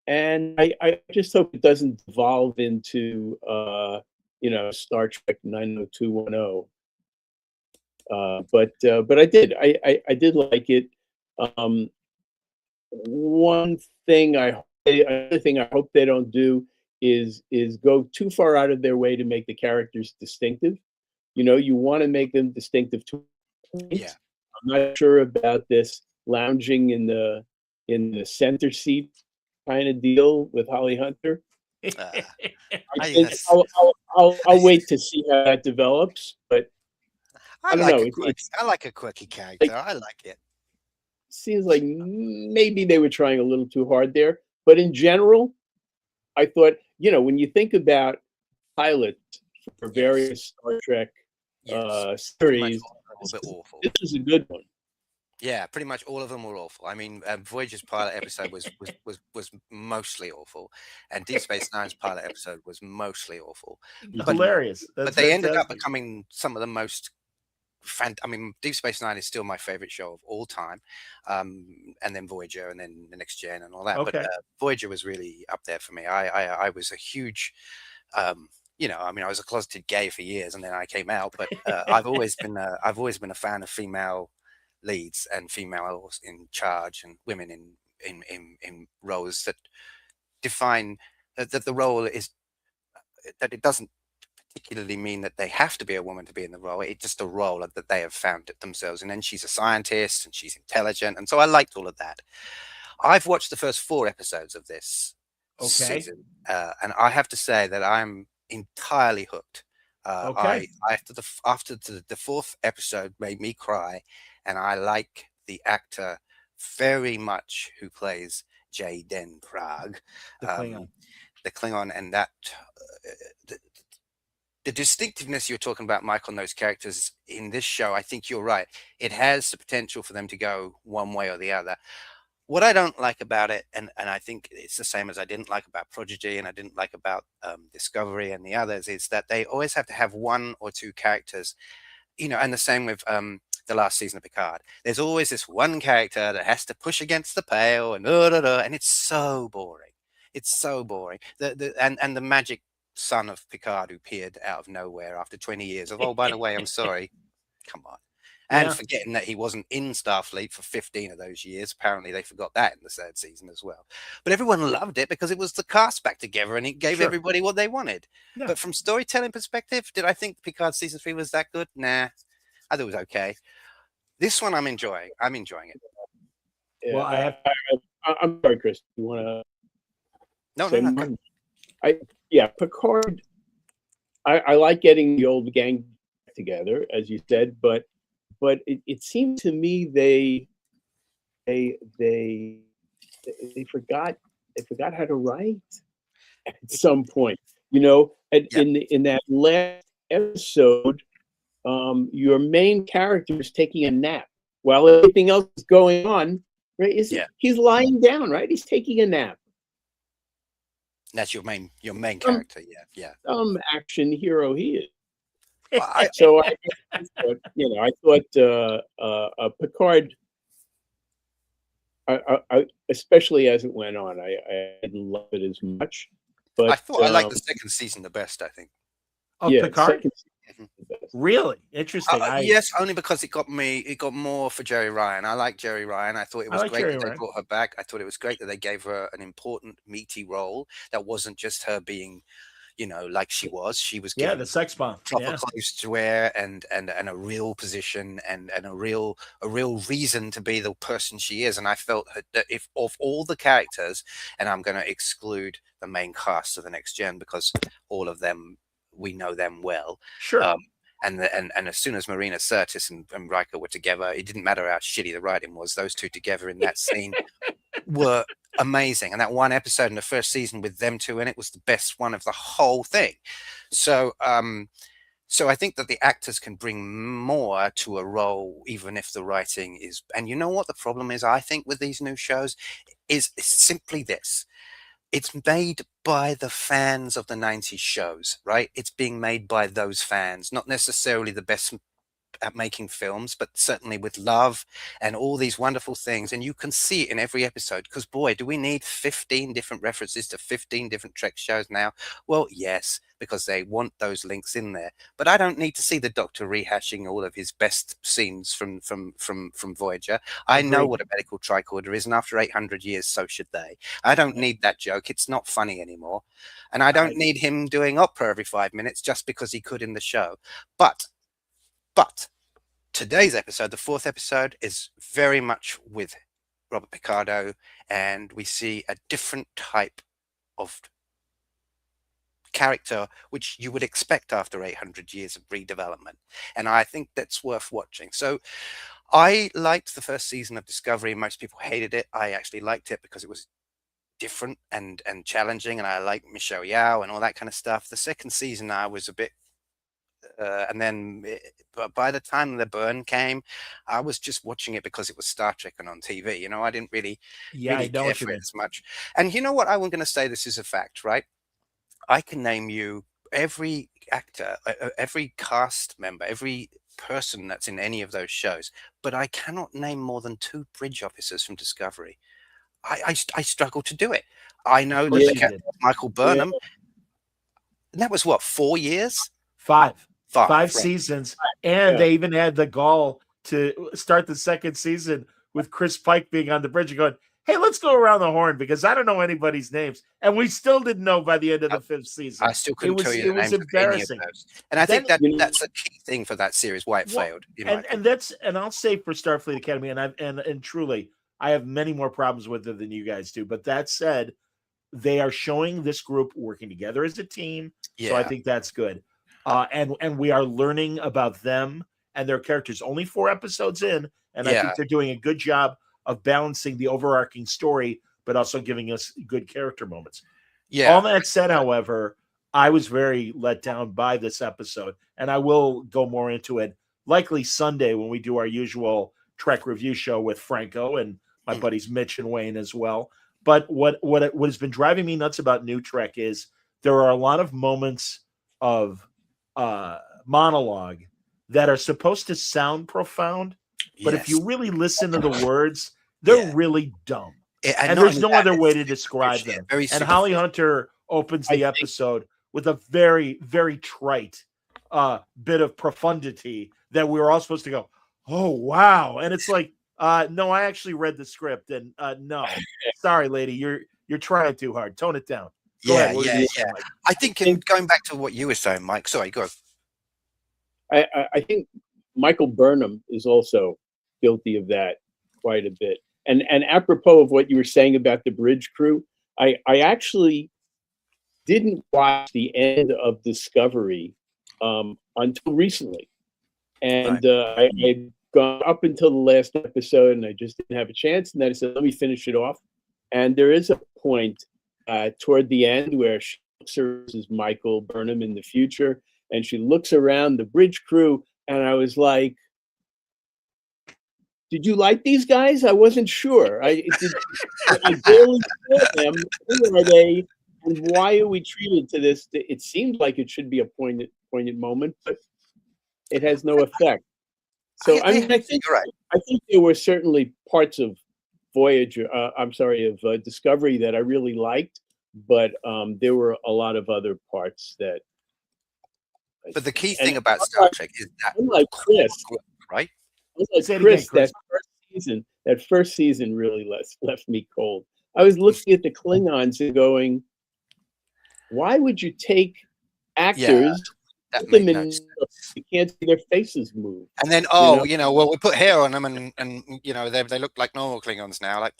I just hope it doesn't devolve into Star Trek 90210. But I did. I did like it. One thing another thing I hope they don't do is go too far out of their way to make the characters distinctive. You want to make them distinctive to a point. Yeah. I'm not sure about this lounging in the center seat kind of deal with Holly Hunter. I think I'll wait to see how that develops, but I don't like know. I like a quirky character. I like it. Seems like maybe they were trying a little too hard there. But in general, I thought, when you think about pilots for various Star Trek series, A bit awful. this is a good one. Yeah, pretty much all of them were awful. I mean, Voyager's pilot episode was mostly awful, and Deep Space Nine's pilot episode was mostly awful. Hilarious. But they ended up becoming some of the most. I mean, Deep Space Nine is still my favorite show of all time, and then Voyager, and then the Next Gen, and all that. Okay. But Voyager was really up there for me. I was a huge, I mean, I was a closeted gay for years, and then I came out. But I've always been a fan of female leads and females in charge and women in roles that define that the role is that it doesn't particularly mean that they have to be a woman to be in the role. It's just a role that they have found it themselves. And then she's a scientist and she's intelligent. And so I liked all of that. I've watched the first 4 episodes of this season. And I have to say that I'm entirely hooked. Okay. After the fourth episode made me cry, and I like the actor very much who plays Jaden Prague, The Klingon. the Klingon, and that the, the distinctiveness you're talking about, Mike, on those characters in this show, I think you're right. It has the potential for them to go one way or the other. What I don't like about it, and I think it's the same as I didn't like about Prodigy and I didn't like about Discovery and the others, is that they always have to have one or two characters, and the same with the last season of Picard. There's always this one character that has to push against the pale and and it's so boring. It's so boring. And the magic son of Picard who appeared out of nowhere after 20 years of, oh, by the way, I'm sorry. Come on. And forgetting that he wasn't in Starfleet for 15 of those years. Apparently they forgot that in the third season as well. But everyone loved it because it was the cast back together and it gave everybody what they wanted. Yeah. But from storytelling perspective, did I think Picard season 3 was that good? Nah, I thought it was okay. This one I'm enjoying. I'm enjoying it. Yeah, Well, I'm sorry, Chris. You want to? No. Picard. I like getting the old gang together, as you said, but it seemed to me they forgot how to write at some point. In that last episode, your main character is taking a nap while everything else is going on. Right? He's lying down, right? He's taking a nap. That's your main character. Yeah. Action hero he is. Well, I thought Picard. I especially as it went on, I didn't love it as much. But I thought I liked the second season the best. I think. Of Picard. Second season the best. Really interesting. Yes, only because it got more for Jerry Ryan. I like Jerry Ryan. I thought it was great that they brought her back. I thought it was great that they gave her an important, meaty role that wasn't just her being, like she was. She was given the sex bomb, proper clothes to wear, and a real position, and a real reason to be the person she is. And I felt that if of all the characters, and I'm going to exclude the main cast of the Next Gen because all of them, we know them well. Sure. And as soon as Marina Sirtis and Riker were together, it didn't matter how shitty the writing was. Those two together in that scene were amazing. And that one episode in the first season with them two in it was the best one of the whole thing. So I think that the actors can bring more to a role, even if the writing is. And you know what the problem is, I think, with these new shows is simply this. It's made by the fans of the 90s shows, right? It's being made by those fans, not necessarily the best at making films, but certainly with love and all these wonderful things. And you can see it in every episode, because boy, do we need 15 different references to 15 different Trek shows now? Well, yes, because they want those links in there. But I don't need to see the Doctor rehashing all of his best scenes from Voyager. I know what a medical tricorder is, and after 800 years, so should they. I don't need that joke. It's not funny anymore. And I don't need him doing opera every 5 minutes just because he could in the show. But today's episode, the fourth episode, is very much with Robert Picardo, and we see a different type of character which you would expect after 800 years of redevelopment. And I think that's worth watching. So I liked the first season of Discovery. Most people hated it. I actually liked it because it was different and challenging, and I liked Michelle Yeoh and all that kind of stuff. The second season I was a bit and then by the time the burn came, I was just watching it because it was Star Trek and on TV. I didn't really care for it as much. And you know what? I'm going to say this is a fact, right? I can name you every actor, every cast member, every person that's in any of those shows, but I cannot name more than 2 bridge officers from Discovery. I struggle to do it. I know that the captain was Michael Burnham. And that was what, 4 years? 5 right. seasons, and they even had the gall to start the second season with Chris Pike being on the bridge and going, hey, let's go around the horn because I don't know anybody's names. And we still didn't know by the end of the 5th season. I still couldn't tell you the names embarrassing. Of any of those. And I think that's a key thing for that series, why it failed. And I'll say for Starfleet Academy, and truly, I have many more problems with it than you guys do. But that said, they are showing this group working together as a team. So I think that's good. And we are learning about them and their characters. Only 4 episodes in, and I think they're doing a good job of balancing the overarching story, but also giving us good character moments. All that said, however, I was very let down by this episode, and I will go more into it likely Sunday when we do our usual Trek review show with Franco and my buddies Mitch and Wayne as well. But what has been driving me nuts about New Trek is there are a lot of moments of monologue that are supposed to sound profound, but if you really listen to the words, they're really dumb. And there's no other way to describe them. And Holly Hunter opens the episode with a very, very trite bit of profundity that we were all supposed to go, oh, wow. And it's like, no, I actually read the script, and no, sorry, lady, you're trying too hard. Tone it down. Go ahead. I think going back to what you were saying, Mike. Sorry, go. I think Michael Burnham is also guilty of that quite a bit. And apropos of what you were saying about the bridge crew, I actually didn't watch the end of Discovery until recently, and I had gone up until the last episode, and I just didn't have a chance. And then I said, let me finish it off. And there is a point toward the end where she looks her as Michael Burnham in the future, and she looks around the bridge crew, and I was like, did you like these guys? I wasn't sure. I barely saw them. Who are they? And why are we treated to this? It seems like it should be a poignant moment, but it has no effect. So I think you're right. I think there were certainly parts of Voyager, of Discovery that I really liked, but there were a lot of other parts that. But the key thing about Star Trek is that, unlike Chris, right? Like Chris, that first season really left me cold. I was looking at the Klingons and going, why would you take actors, put them in, you can't see their faces move? And then, well, we put hair on them and they look like normal Klingons now. Like,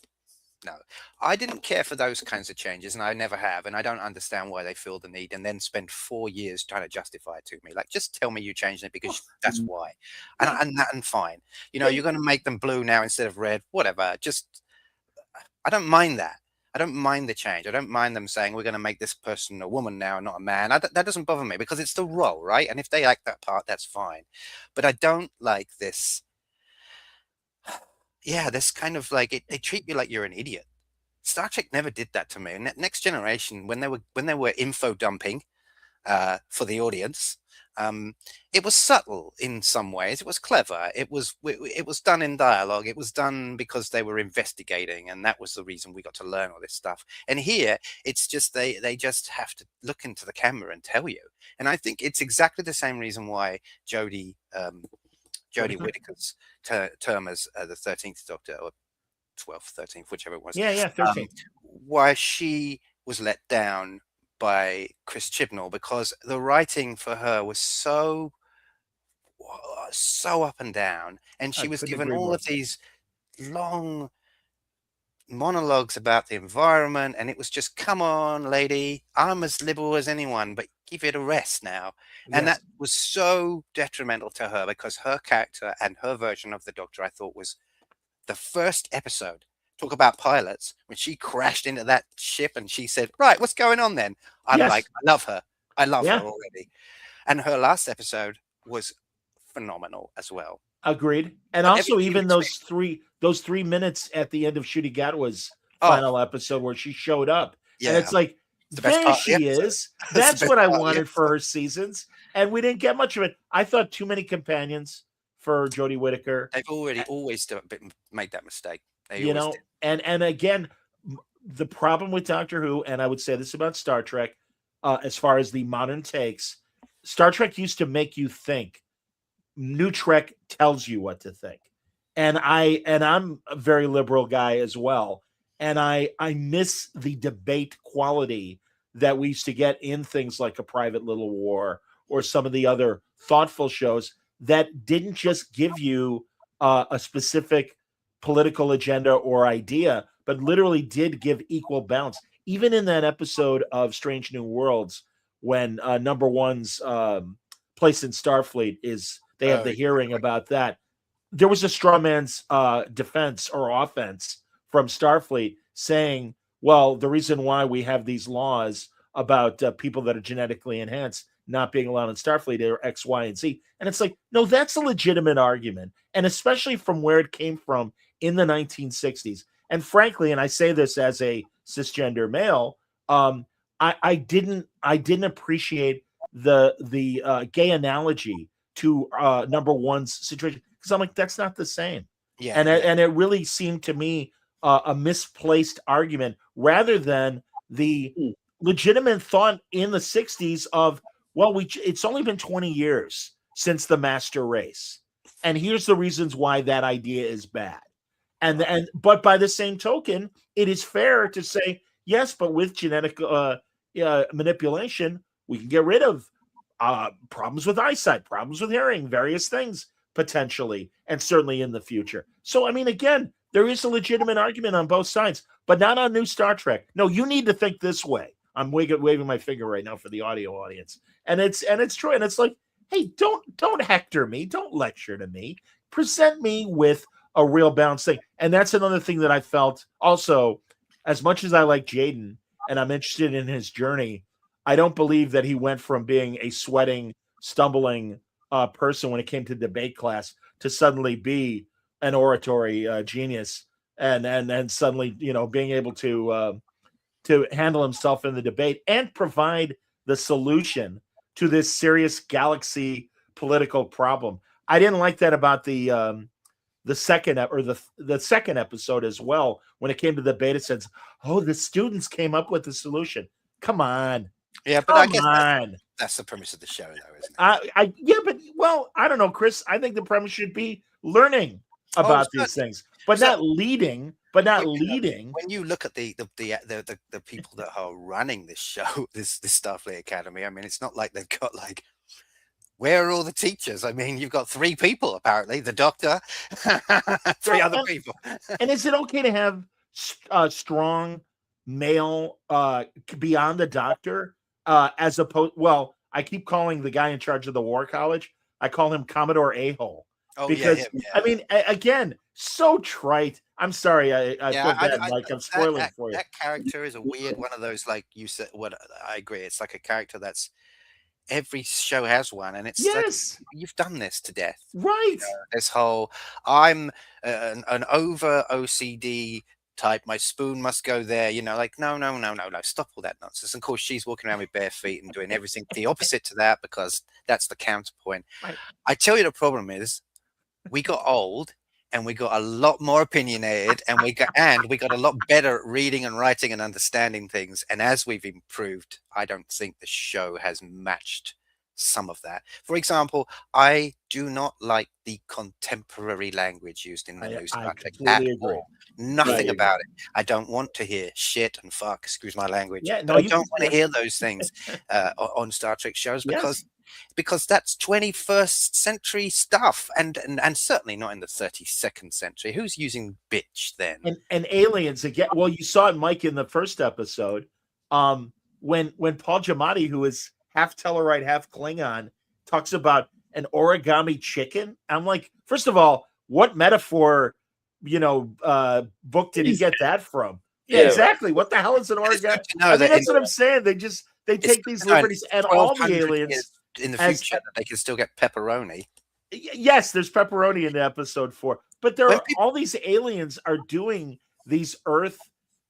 no, I didn't care for those kinds of changes, and I never have, and I don't understand why they feel the need and then spend 4 years trying to justify it to me. Like, just tell me you changed it because that's why, and fine. You're going to make them blue now instead of red, whatever. Just, I don't mind that. I don't mind the change. I don't mind them saying we're going to make this person a woman now, not a man. That doesn't bother me because it's the role, right? And if they like that part, that's fine. But I don't like this. Yeah, this kind of like they treat you like you're an idiot. Star Trek never did that to me. Next Generation, when they were info dumping for the audience, it was subtle in some ways. It was clever. It was done in dialogue. It was done because they were investigating, and that was the reason we got to learn all this stuff. And here, it's just they just have to look into the camera and tell you. And I think it's exactly the same reason why Jodie Whittaker's term as the 13th Doctor, or 12th, 13th, whichever it was. 13th. Why she was let down by Chris Chibnall, because the writing for her was so up and down, and she was given all of these long monologues about the environment, and it was just, come on, lady, I'm as liberal as anyone, but give it a rest now. And that was so detrimental to her, because her character and her version of the Doctor, I thought, was the first episode. Talk about pilots, when she crashed into that ship and she said, right, what's going on then? I'm like, I love her. I love her already. And her last episode was phenomenal as well. Agreed. And but also even those three minutes at the end of Ncuti Gatwa's final episode where she showed up. And it's like, there she is. That's what I wanted for her seasons. And we didn't get much of it. I thought too many companions for Jodie Whittaker. They've always made that mistake. And again, the problem with Doctor Who, and I would say this about Star Trek, as far as the modern takes, Star Trek used to make you think. New Trek tells you what to think. And I'm a very liberal guy as well. And I miss the debate quality that we used to get in things like A Private Little War or some of the other thoughtful shows that didn't just give you a specific political agenda or idea, but literally did give equal balance. even in that episode of Strange New Worlds, when number one's place in Starfleet is, they have the hearing about that. There was a straw man's defense or offense from Starfleet saying, well, the reason why we have these laws about people that are genetically enhanced not being allowed in Starfleet are X, Y, and Z. And it's like, no, that's a legitimate argument. And especially from where it came from in the 1960s. And frankly, and I say this as a cisgender male, I didn't appreciate the gay analogy to number one's situation, because I'm like, that's not the same. Yeah, And it really seemed to me a misplaced argument rather than the legitimate thought in the 60s of, well, it's only been 20 years since the master race, and here's the reasons why that idea is bad. But by the same token, it is fair to say, yes, but with genetic manipulation, we can get rid of problems with eyesight, problems with hearing, various things potentially, and certainly in the future. So, I mean, again, there is a legitimate argument on both sides, but not on new Star Trek. No, you need to think this way. I'm waving my finger right now for the audio audience, and it's true. And it's like, hey, don't hector me, don't lecture to me. Present me with a real balanced thing. And that's another thing that I felt also, as much as I like Jaden and I'm interested in his journey, I don't believe that he went from being a sweating, stumbling person when it came to debate class to suddenly be an oratory genius and suddenly, being able to handle himself in the debate and provide the solution to this serious galaxy political problem. I didn't like that about the second the second episode as well. When it came to the debate, it says, "Oh, the students came up with the solution." Come on. Yeah, but I guess that's the premise of the show, though, isn't it? I don't know, Chris. I think the premise should be learning about these things, but not leading. When you look at the people that are running this show, this Starfleet Academy, I mean, it's not like they've got like, where are all the teachers? I mean, you've got 3 people apparently: the doctor, 3 other people. And is it okay to have strong male beyond the doctor, as opposed? Well, I keep calling the guy in charge of the War College, I call him Commodore A-hole. Oh, because yeah. I mean, again, so trite. I'm sorry, I feel bad, Mike. I'm spoiling for you. That character is a weird one of those, like you said. What I agree, it's like a character that's every show has one, and it's like, you've done this to death, right? This whole I'm an over OCD type. My spoon must go there. Like no, stop all that nonsense. And of course, she's walking around with bare feet and doing everything the opposite to that because that's the counterpoint. Right. I tell you, the problem is, we got old and we got a lot more opinionated and we got a lot better at reading and writing and understanding things. And as we've improved, I don't think the show has matched some of that. For example, I do not like the contemporary language used in the new Star Trek at all. Nothing about it. I don't want to hear shit and fuck, excuse my language. Yeah, no, I don't want to hear those things on Star Trek shows because that's 21st century stuff, and certainly not in the 32nd century. Who's using bitch then? And aliens again. Well, you saw it, Mike, in the first episode, when Paul Giamatti, who is half Tellarite, half Klingon, talks about an origami chicken. I'm like, first of all, what metaphor, book did he get that from? Yeah, exactly. What the hell is an origami? I mean, that's what I'm saying. They take these liberties, and all the aliens in the future they can still get pepperoni. Yes, there's pepperoni in episode 4, but all these aliens are doing these Earth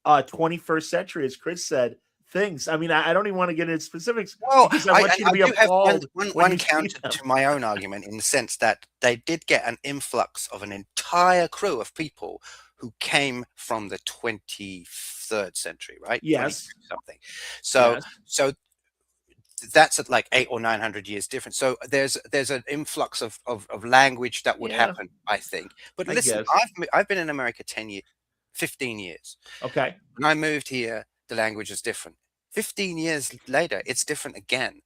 21st century, as Chris said, things. I mean, I don't even want to get into specifics. Well, because I want you to be appalled. One counter to my own argument, in the sense that they did get an influx of an entire crew of people who came from the 23rd century, right? Yes. Something. So that's at like 800 or 900 years different. So there's an influx of language that would happen, I think. But listen, I've been in America 15 years. Okay. When I moved here, the language is different. 15 years later, it's different again.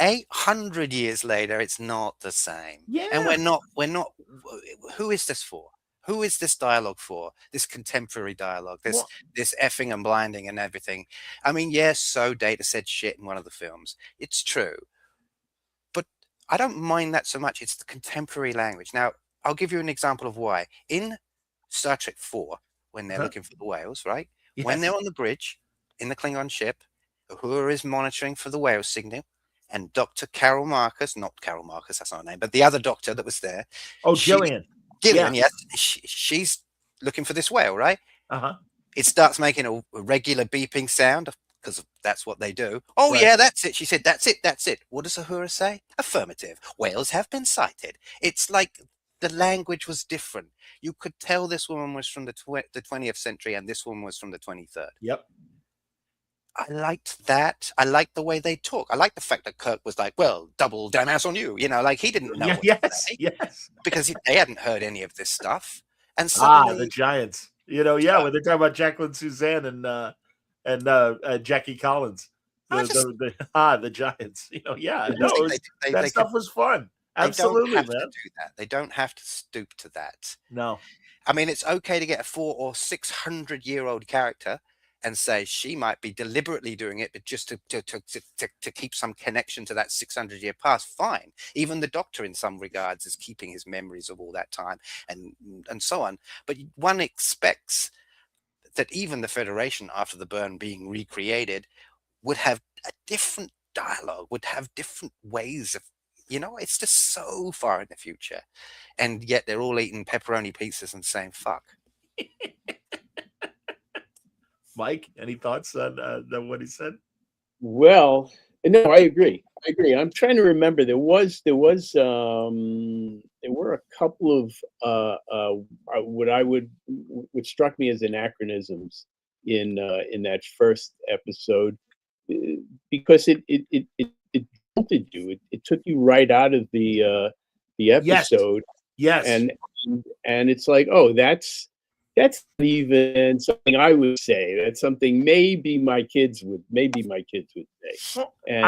800 years later, it's not the same. Yeah. And we're not. Who is this for? Who is this dialogue for? This contemporary dialogue, this Well- this effing and blinding and everything. I mean, yes, so Data said shit in one of the films. It's true. But I don't mind that so much. It's the contemporary language. Now, I'll give you an example of why. In Star Trek 4, when they're Uh-huh. looking for the whales, right? Yes. When they're on the bridge in the Klingon ship, Uhura is monitoring for the whale signal, and Dr. Carol Marcus, not Carol Marcus, that's not her name, but the other doctor that was there. Oh, she- Gillian. Gillian, Yeah. yes. She's looking for this whale, right? Uh-huh. It starts making a regular beeping sound because that's what they do. Oh, Right. yeah, that's it. She said, that's it, that's it. What does Uhura say? Affirmative. Whales have been sighted. It's like the language was different. You could tell this woman was from the 20th century and this woman was from the 23rd. Yep. I liked that. I liked the way they talk. I liked the fact that Kirk was like, well, double damn ass on you. You know, like he didn't know. Yeah, what to yes, say yes. because they hadn't heard any of this stuff. And The suddenly, Giants. You know, yeah, when they're talking about Jacqueline Suzanne and Jackie Collins. I just- The Giants. You know, yeah. No, it was, they that stuff could- was fun. they don't Absolutely, have man. to do that. They don't have to stoop to that. No. I mean, it's okay to get a 400 or 600-year-old character and say she might be deliberately doing it, but just to keep some connection to that 600-year past. Fine. Even the Doctor, in some regards, is keeping his memories of all that time, and so on. But one expects that even the Federation, after the burn being recreated, would have a different dialogue, would have different ways of. You know, it's just so far in the future, and yet they're all eating pepperoni pizzas and saying "fuck." Mike, any thoughts on what he said? Well, no, I agree. I'm trying to remember. There were a couple of what struck me as anachronisms in that first episode, because it jolted you. It took you right out of the episode, Yes. and it's like, oh, that's even something I would say. That's something maybe my kids would say. Well, And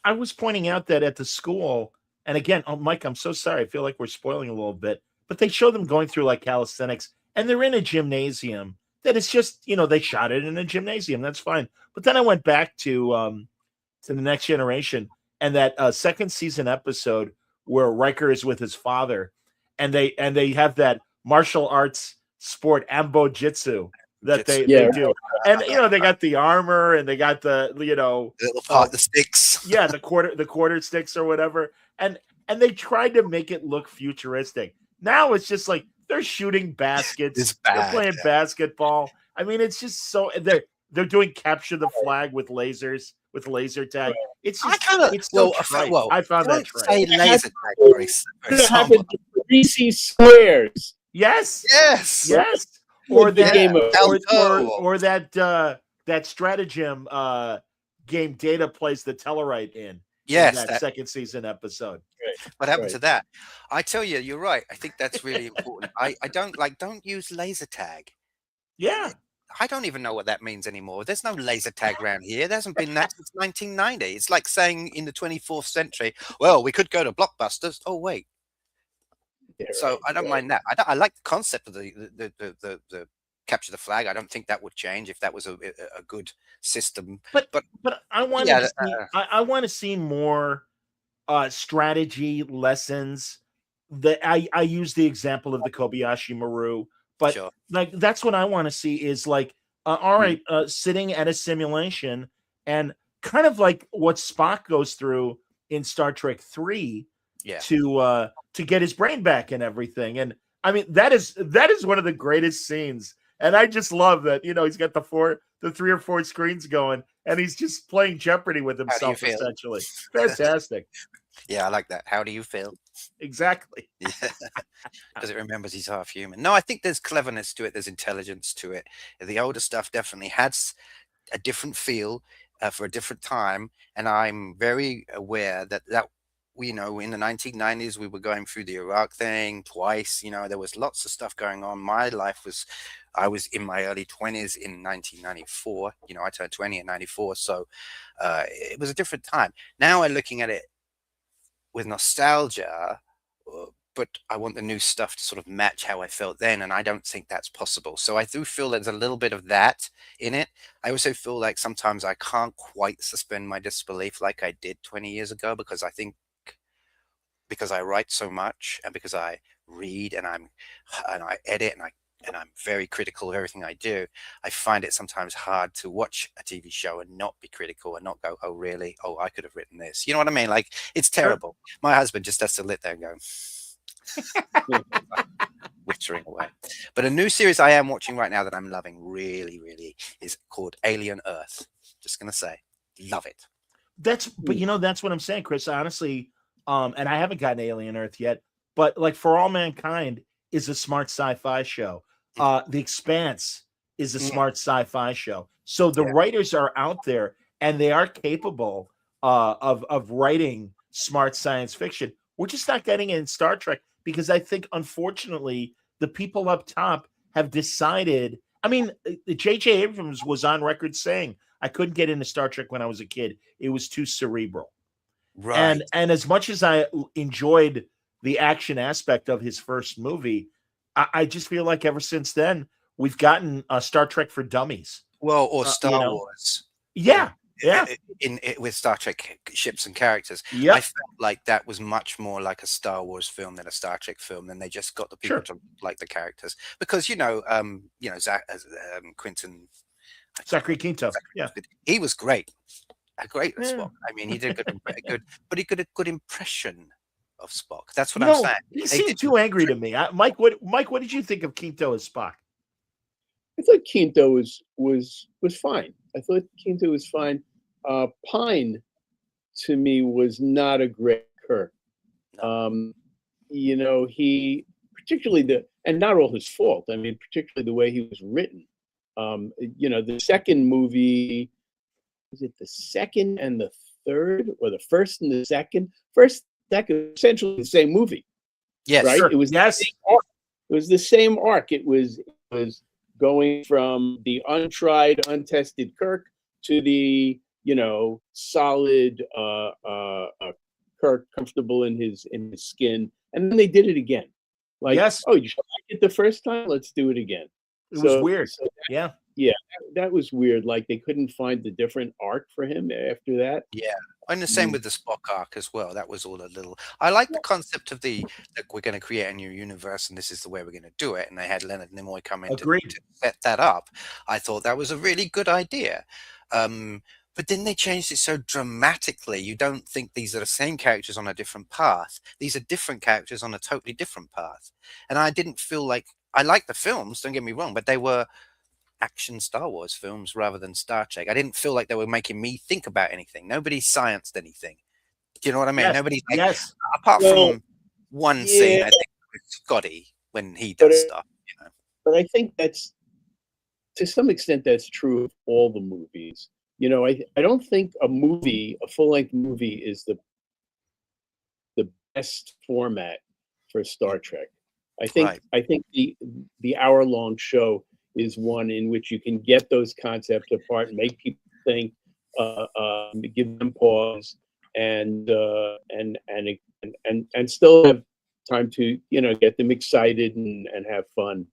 I was pointing out that at the school, and again, oh, Mike, I'm so sorry. I feel like we're spoiling a little bit, but they show them going through like calisthenics, and they're in a gymnasium. That is just, they shot it in a gymnasium. That's fine. But then I went back to the Next Generation, and that second season episode where Riker is with his father, and they have that martial arts sport ambo jitsu that they do, and they got the armor and they got the little part, the sticks, the quarter sticks or whatever, and they tried to make it look futuristic. Now it's just like they're shooting baskets, they're playing basketball. I mean, it's just so they're doing capture the flag with lasers, with laser tag. It's just I found that trite. Say laser tag, happened to Reese Squares. Yes. Or the that game of or that stratagem game Data plays the Tellarite in. Yes, that second season episode. What happened to that? I tell you, you're right. I think that's really important. I don't use laser tag. Yeah. I don't even know what that means anymore. There's no laser tag around here. There hasn't been that since 1990. It's like saying in the 24th century, well, we could go to Blockbusters. Oh, wait. So I don't mind that. I like the concept of the capture the flag. I don't think that would change if that was a good system. But I want I want to see more strategy lessons. That I use the example of the Kobayashi Maru, but like that's what I want to see is like all right, sitting at a simulation and kind of like what Spock goes through in Star Trek 3 to get his brain back and everything. And I mean that is one of the greatest scenes. And I just love that, he's got the 3 or 4 screens going and he's just playing Jeopardy with himself essentially. Fantastic. Yeah, I like that. How do you feel? Exactly. Because it remembers he's half human. No, I think there's cleverness to it. There's intelligence to it. The older stuff definitely has a different feel for a different time. And I'm very aware that in the 1990s, we were going through the Iraq thing twice. There was lots of stuff going on. I was in my early 20s in 1994. I turned 20 in 94. So it was a different time. Now I'm looking at it with nostalgia, but I want the new stuff to sort of match how I felt then, and I don't think that's possible. So I do feel there's a little bit of that in it. I also feel like sometimes I can't quite suspend my disbelief like I did 20 years ago, because I think because I write so much and because I read and I edit and I'm very critical of everything I do, I find it sometimes hard to watch a TV show and not be critical and not go, oh, really? Oh, I could have written this. You know what I mean? Like, it's terrible. My husband just has to lit there and go, wittering away. But a new series I am watching right now that I'm loving really, really is called Alien Earth. Just going to say, love it. But that's what I'm saying, Chris. Honestly, and I haven't gotten Alien Earth yet, but like For All Mankind is a smart sci-fi show. The Expanse is a smart sci-fi show. So the writers are out there and they are capable of writing smart science fiction. We're just not getting it in Star Trek because I think, unfortunately, the people up top have decided. I mean, J.J. Abrams was on record saying, I couldn't get into Star Trek when I was a kid. It was too cerebral. Right. And as much as I enjoyed the action aspect of his first movie, I just feel like ever since then we've gotten Star Trek for dummies. Well, or Star Wars. Yeah. With Star Trek ships and characters. Yep. I felt like that was much more like a Star Wars film than a Star Trek film, and they just got the people to like the characters because Quentin Zachary Quinto. Yeah, he was great. Great Spock. I mean, he did but he did a good impression of Spock. That's what I'm saying. He seemed too angry to me. Mike, what did you think of Quinto as Spock? I thought Quinto was fine. I thought Quinto was fine. Pine, to me, was not a great Kirk. He particularly and not all his fault. I mean, particularly the way he was written. The second movie, was it the second and the third, or the first and the second? First, second, essentially the same movie. Yes, right. Sure. It was yes. It was the same arc. It was going from the untried, untested Kirk to the solid Kirk, comfortable in his skin, and then they did it again. Like, yes. Oh, you liked it the first time? Let's do it again. It was weird. That was weird. Like, they couldn't find the different arc for him after that. Yeah, and the same with the Spock arc as well. That was all a little. I like the concept of we're going to create a new universe, and this is the way we're going to do it. And they had Leonard Nimoy come in to set that up. I thought that was a really good idea. But then they changed it so dramatically. You don't think these are the same characters on a different path. These are different characters on a totally different path. And I didn't feel like I liked the films. Don't get me wrong, but they were action Star Wars films rather than Star Trek. I didn't feel like they were making me think about anything. Nobody scienced anything. Do you know what I mean? Yes. Nobody's like, apart from one scene, I think with Scotty when he does stuff. But I think that's, to some extent, that's true of all the movies. I don't think a full-length movie is the best format for Star Trek. I think the hour-long show is one in which you can get those concepts apart and make people think, give them pause, and still have time to get them excited and have fun.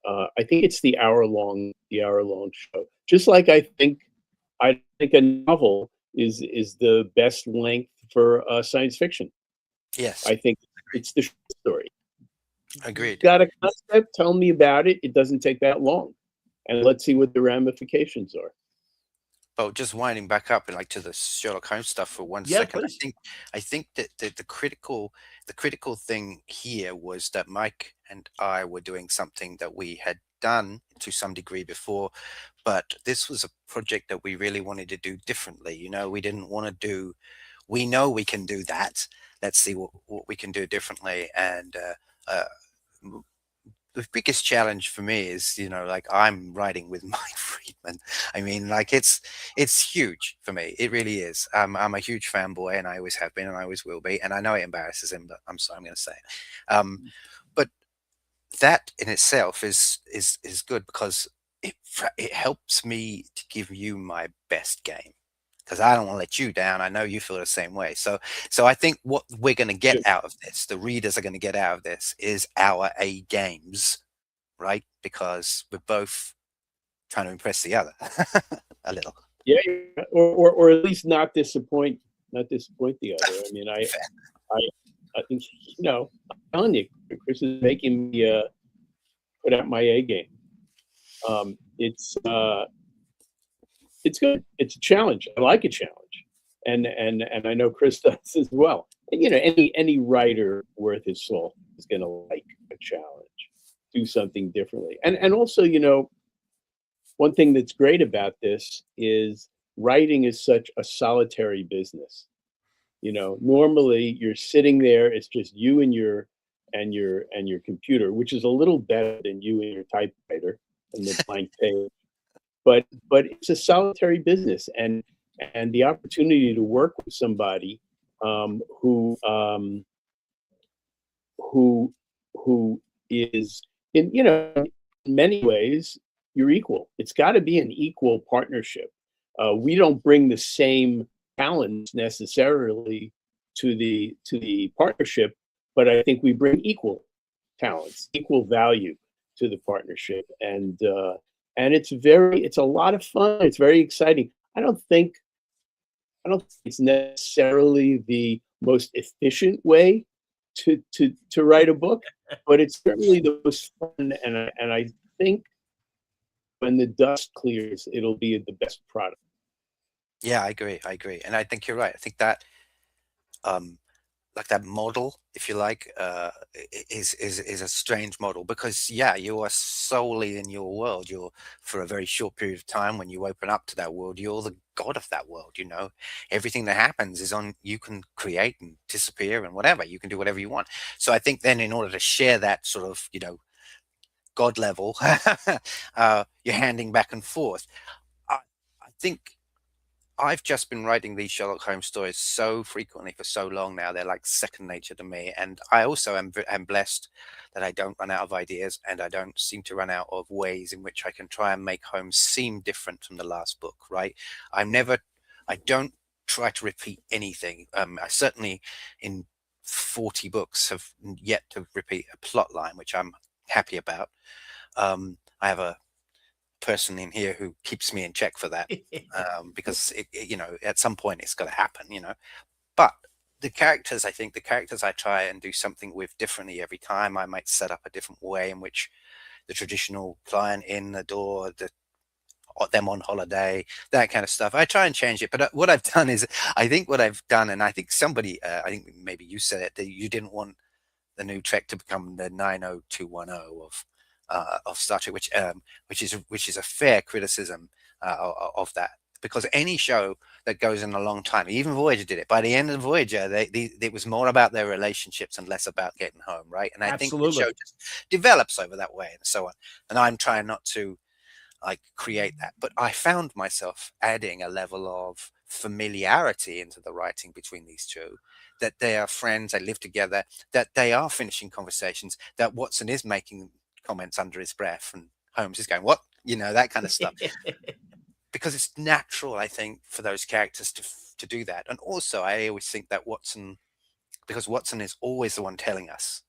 I think it's the hour-long show. Just like I think a novel is the best length for science fiction. Yes, I think it's the short story. Agreed. Got a concept? Tell me about it. It doesn't take that long, and let's see what the ramifications are. But just winding back up and to the Sherlock Holmes stuff for 1 second, please. I think that the critical thing here was that Mike and I were doing something that we had done to some degree before, but this was a project that we really wanted to do differently. We didn't want to do. We know we can do that. Let's see what we can do differently. And the biggest challenge for me is, I'm writing with Mike Friedman. I mean, it's huge for me. It really is. I'm a huge fanboy, and I always have been, and I always will be. And I know it embarrasses him, but I'm sorry, I'm going to say it. But that in itself is good because it helps me to give you my best game. because I don't want to let you down. I know you feel the same way. So I think what we're going to get out of this, the readers are going to get out of this, is our A games, right? Because we're both trying to impress the other a little. Yeah, or at least not disappoint the other. I mean, I think, I'm telling you, Chris is making me put out my A game. It's good. It's a challenge. I like a challenge, and I know Chris does as well. And, any writer worth his salt is going to like a challenge, do something differently, and also, one thing that's great about this is writing is such a solitary business. Normally you're sitting there, it's just you and your computer, which is a little better than you and your typewriter and the blank page. But it's a solitary business, and the opportunity to work with somebody who is in many ways you're equal. It's got to be an equal partnership. We don't bring the same talents necessarily to the partnership, but I think we bring equal talents, equal value to the partnership, and it's a lot of fun. It's very exciting. I don't think it's necessarily the most efficient way to write a book, but it's certainly the most fun, and I think when the dust clears, it'll be the best product. Yeah, I agree, and I think you're right. I think that like that model, if you like, is a strange model, because you are solely in your world. You're, for a very short period of time, when you open up to that world, you're the god of that world. Everything that happens is on. You can create and disappear and whatever. You can do whatever you want. So I think then, in order to share that sort of god level, you're handing back and forth. I think I've just been writing these Sherlock Holmes stories so frequently for so long now, they're like second nature to me. And I also am blessed that I don't run out of ideas, and I don't seem to run out of ways in which I can try and make Holmes seem different from the last book, right? I don't try to repeat anything. I certainly, in 40 books, have yet to repeat a plot line, which I'm happy about. I have a person in here who keeps me in check for that, because at some point it's got to happen, but the characters, I think the characters I try and do something with differently every time. I might set up a different way in which the traditional client in the door, them on holiday, that kind of stuff. I try and change it, but what I've done is, I think somebody, I think maybe you said it, that you didn't want the new Trek to become the 90210 of Star Trek, which is a fair criticism of that, because any show that goes in a long time, even Voyager did it. By the end of Voyager, it was more about their relationships and less about getting home, right? And I think the show just develops over that way, and so on. And I'm trying not to create that, but I found myself adding a level of familiarity into the writing between these two, that they are friends, they live together, that they are finishing conversations, that Watson is making comments under his breath and Holmes is going, what? That kind of stuff. Because it's natural, I think, for those characters to do that. And also, I always think that because Watson is always the one telling us,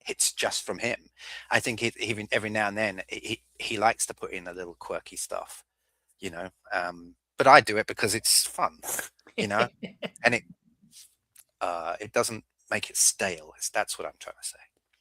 it's just from him. I think even every now and then he likes to put in a little quirky stuff, but I do it because it's fun, and it doesn't make it stale. That's what I'm trying to say.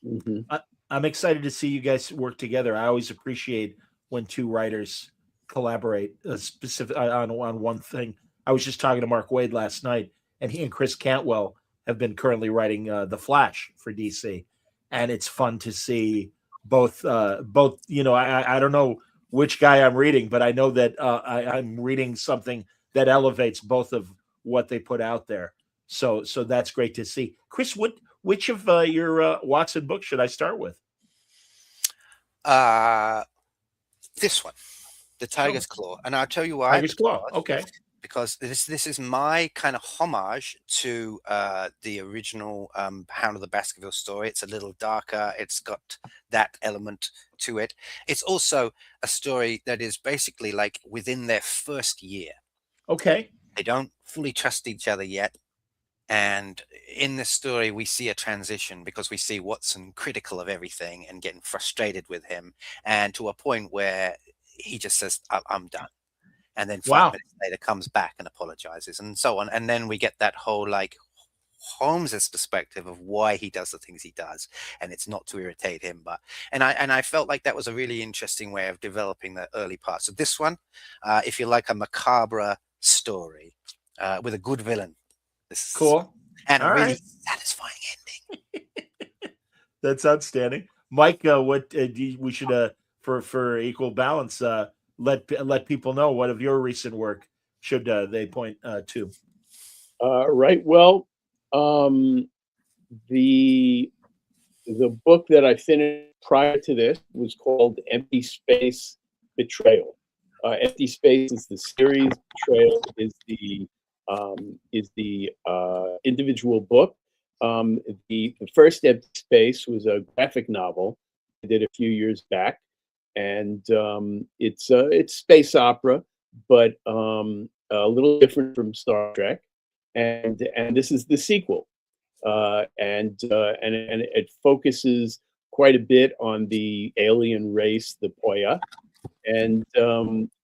Mm-hmm. I'm excited to see you guys work together. I always appreciate when two writers collaborate specific on one thing. I was just talking to Mark Waid last night, and he and Chris Cantwell have been currently writing The Flash for DC, and it's fun to see both. I don't know which guy I'm reading, but I know that I'm reading something that elevates both of what they put out there. So that's great to see. Chris, which of your Watson books should I start with? This one, The Tiger's Claw, and I'll tell you why. Tiger's Claw. Okay. because this is my kind of homage to the original Hound of the Baskerville story. It's a little darker. It's got that element to it. It's also a story that is basically like within their first year. Okay. They don't fully trust each other yet. And in this story, we see a transition because we see Watson critical of everything and getting frustrated with him, and to a point where he just says, I'm done. And then 5 minutes later comes back and apologizes, and so on. And then we get that whole like Holmes's perspective of why he does the things he does, and it's not to irritate him. But I felt like that was a really interesting way of developing the early parts of this one. If you like a macabre story with a good villain, this is Cool. and All a really right. satisfying ending. That's outstanding, Mike. What we should for equal balance let people know what of your recent work should they point to. Right. Well, the book that I finished prior to this was called Empty Space Betrayal. Empty Space is the series. Betrayal is the individual book. The first Empty Space was a graphic novel I did a few years back, and it's space opera, but a little different from Star Trek. And this is the sequel, and it focuses quite a bit on the alien race, the Poya, and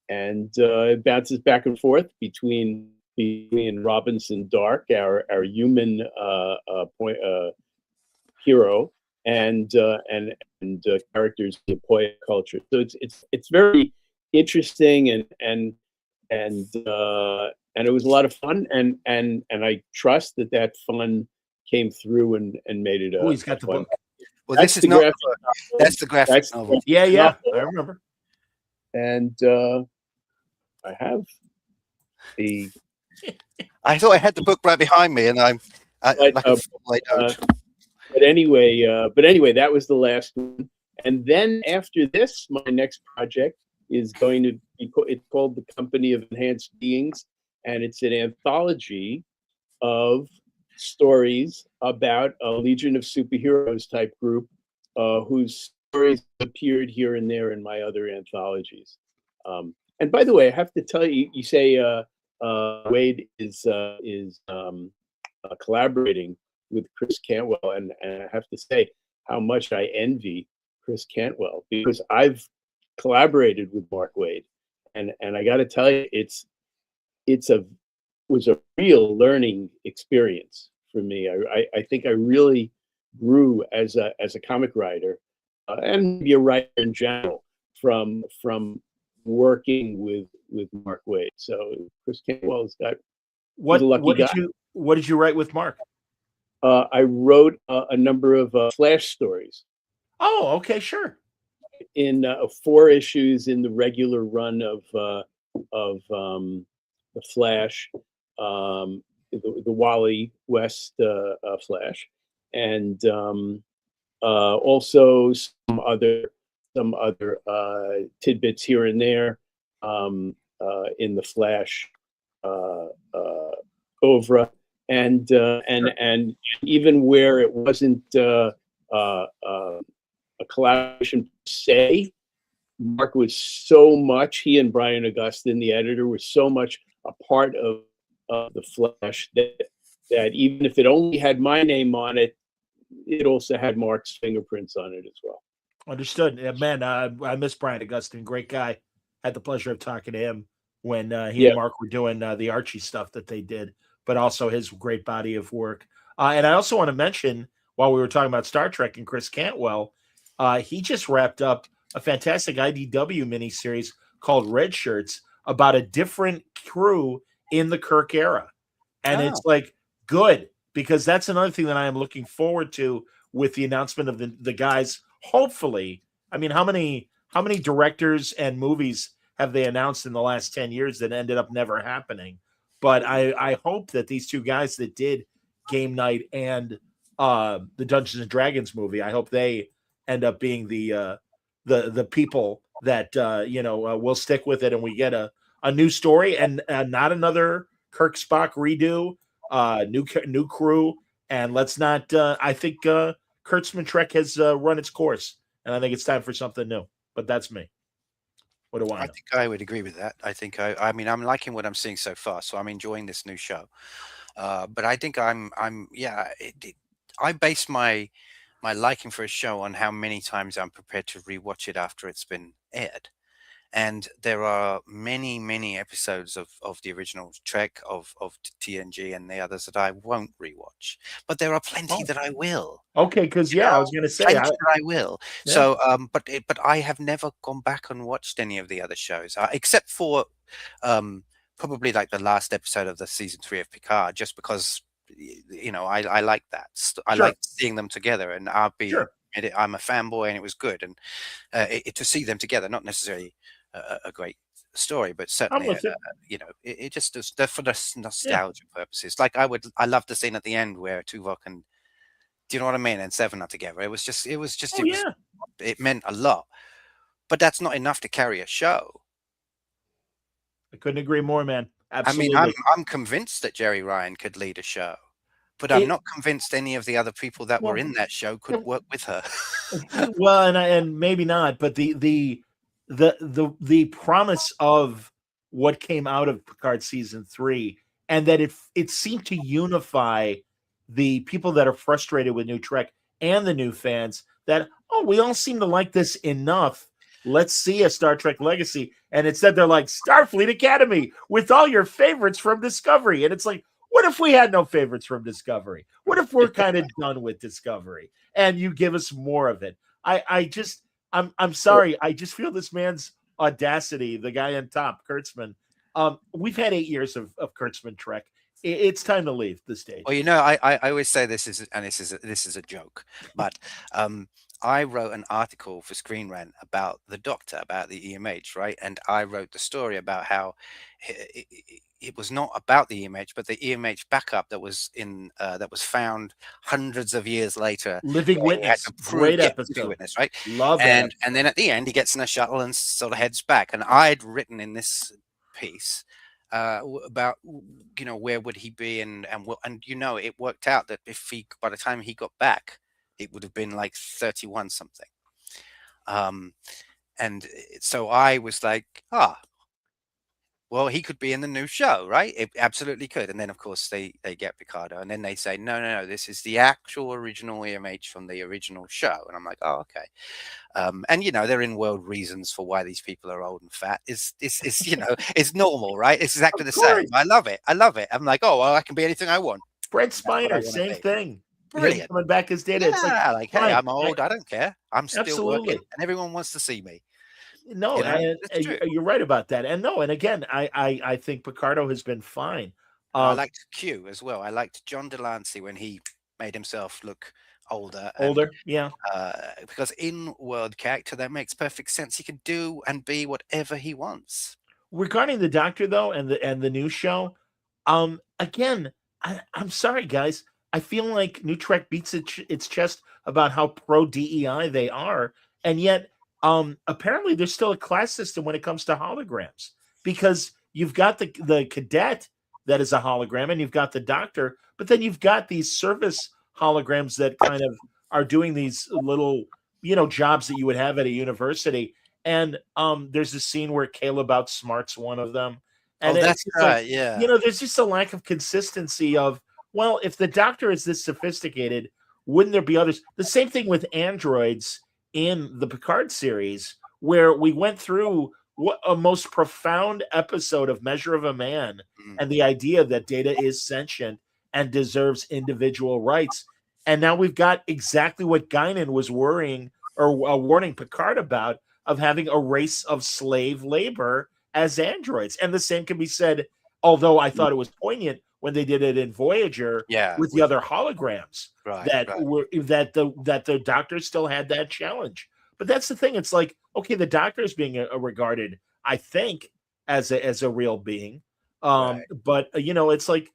it bounces back and forth between Robinson Dark, our human hero, and characters of the Poya culture. So it's very interesting, and it was a lot of fun, and I trust that fun came through and made it. Oh, he's got the book. Well, this is not. That's the graphic novel. Yeah, novel. I remember. And I have the. I thought I had the book right behind me, and I'm like a fool, I don't. But anyway, that was the last one. And then after this, my next project is going to be. It's called The Company of Enhanced Beings, and it's an anthology of stories about a Legion of Superheroes type group whose stories appeared here and there in my other anthologies. And by the way, I have to tell you, you say Wade is collaborating with Chris Cantwell, and I have to say how much I envy Chris Cantwell, because I've collaborated with Mark Wade, and I got to tell you, was a real learning experience for me. I think I really grew as a comic writer and maybe a writer in general from working with Mark Wade. So Chris Cantwell's got What guy. did you write with Mark? I wrote a number of Flash stories. Oh, okay, sure. In 4 issues in the regular run of the Flash, the Wally West Flash, and also some other tidbits here and there in the Flash Ovra, and even where it wasn't a collaboration per se, Mark was so much, he and Brian Augustine, the editor, were so much a part of the Flash that even if it only had my name on it, it also had Mark's fingerprints on it as well. Understood. Man, I miss Brian Augustine. Great guy. Had the pleasure of talking to him when he and Mark were doing the Archie stuff that they did, but also his great body of work. And I also want to mention, while we were talking about Star Trek and Chris Cantwell, he just wrapped up a fantastic IDW miniseries called Red Shirts about a different crew in the Kirk era. And it's like good, because that's another thing that I am looking forward to with the announcement of the guys. Hopefully, I mean, how many directors and movies have they announced in the last 10 years that ended up never happening? But I hope that these 2 guys that did Game Night and the Dungeons and Dragons movie, I hope they end up being the people that will stick with it, and we get a a new story and not another Kirk Spock redo, new crew. And let's not, I think Kurtzman Trek has run its course, and I think it's time for something new. But that's me. What do I know? think I would agree with that. I think I mean, I'm liking what I'm seeing so far, so I'm enjoying this new show. But I think yeah. I base my liking for a show on how many times I'm prepared to rewatch it after it's been aired. And there are many, many episodes of the original Trek, of TNG and the others that I won't rewatch. But there are plenty that I will. Okay, because I was going to say Plenty that I will. Yeah. So, but I have never gone back and watched any of the other shows, except for probably like the last episode of the season 3 of Picard, just because I like that. I Sure. like seeing them together, and Sure. I'm a fanboy, and it was good, and to see them together, not necessarily a great story, but certainly with it. it just does for the nostalgia purposes. Like I love the scene at the end where Tuvok and, do you know what I mean, and Seven are together. It meant a lot, but that's not enough to carry a show. I couldn't agree more, man. Absolutely. I mean, I'm convinced that Jerry Ryan could lead a show, but I'm not convinced any of the other people that were in that show could work with her. Well, and maybe not, but the promise of what came out of Picard season 3, and that it seemed to unify the people that are frustrated with new Trek and the new fans, that we all seem to like this enough. Let's see a Star Trek Legacy. And instead they're like, Starfleet Academy with all your favorites from Discovery. And it's like, what if we had no favorites from Discovery? What if we're kind of done with Discovery and you give us more of it? I'm sorry. I just feel this man's audacity, the guy on top, Kurtzman. We've had 8 years of Kurtzman Trek. It's time to leave the stage. Well, I always say this is a joke, but I wrote an article for Screen Rant about the Doctor, about the EMH, right? And I wrote the story about how it was not about the EMH, but the EMH backup that was found hundreds of years later. Living Witness, great episode. Living Witness, right? Love that. And then at the end, he gets in a shuttle and sort of heads back. And I'd written in this piece about where would he be, and it worked out that by the time he got back, it would have been like 31 something. And so I was like, well, he could be in the new show, right? It absolutely could. And then of course they get Picardo, and then they say, no, this is the actual original EMH from the original show. And I'm like, oh, okay. And they're in-world reasons for why these people are old and fat. It's it's normal, right? It's exactly the same. I love it. I'm like, oh, well, I can be anything I want. Brent Spiner, same thing. Brilliant. Coming back as data. Yeah, it's like hey, I'm old. I don't care. I'm still Absolutely. working, and everyone wants to see me. No, you're right about that. And again, I think Picardo has been fine. I liked Q as well. I liked John Delancey when he made himself look older. Yeah. Because in-world character, that makes perfect sense. He can do and be whatever he wants. Regarding the Doctor, though, and the new show, again, I'm sorry, guys. I feel like New Trek beats its chest about how pro DEI they are, and yet apparently there's still a class system when it comes to holograms, because you've got the cadet that is a hologram, and you've got the Doctor, but then you've got these service holograms that kind of are doing these little jobs that you would have at a university. And there's a scene where Caleb outsmarts one of them, and that's right. Yeah, there's just a lack of consistency of, well, if the Doctor is this sophisticated, wouldn't there be others? The same thing with androids in the Picard series, where we went through what a most profound episode of Measure of a Man, and the idea that Data is sentient and deserves individual rights. And now we've got exactly what Guinan was warning Picard about, of having a race of slave labor as androids. And the same can be said, although I thought it was poignant when they did it in Voyager, with the other holograms, that the Doctor still had that challenge. But that's the thing. It's like, okay, the Doctor is being regarded, I think, as a real being. But it's like,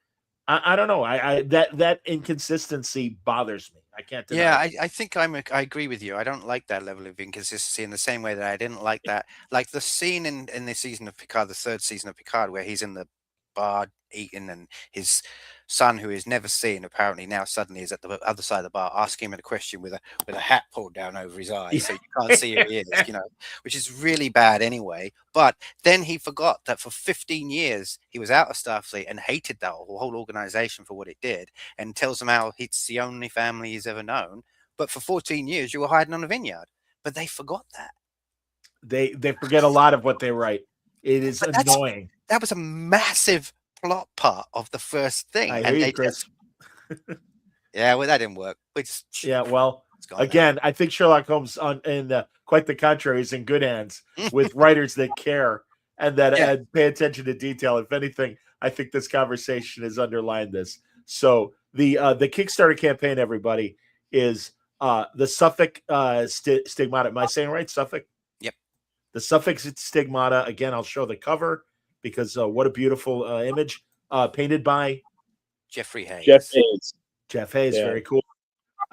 I don't know. That inconsistency bothers me. I can't deny. Yeah, it. I think I agree with you. I don't like that level of inconsistency in the same way that I didn't like that, like the scene in this season of Picard, the third season of Picard, where he's in the bar eating, and his son, who he's never seen, apparently now suddenly is at the other side of the bar, asking him a question with a hat pulled down over his eyes, so you can't see who he is, which is really bad anyway. But then he forgot that for 15 years he was out of Starfleet and hated that whole organization for what it did, and tells them how it's the only family he's ever known. But for 14 years you were hiding on a vineyard. But they forgot that. They forget a lot of what they write. It is annoying. That was a massive plot part of the first thing. I hear you, Chris. Yeah, well, that didn't work. Yeah, well, again, I think Sherlock Holmes, quite the contrary, is in good hands with writers that care and that and pay attention to detail. If anything, I think this conversation has underlined this. So the Kickstarter campaign, everybody, is the Southwark Stigmata. Am I saying it right? Southwark? Yep. The Southwark Stigmata. Again, I'll show the cover because what a beautiful image. Painted by Jeffrey Hayes. Jeff Hayes, Yeah. very cool.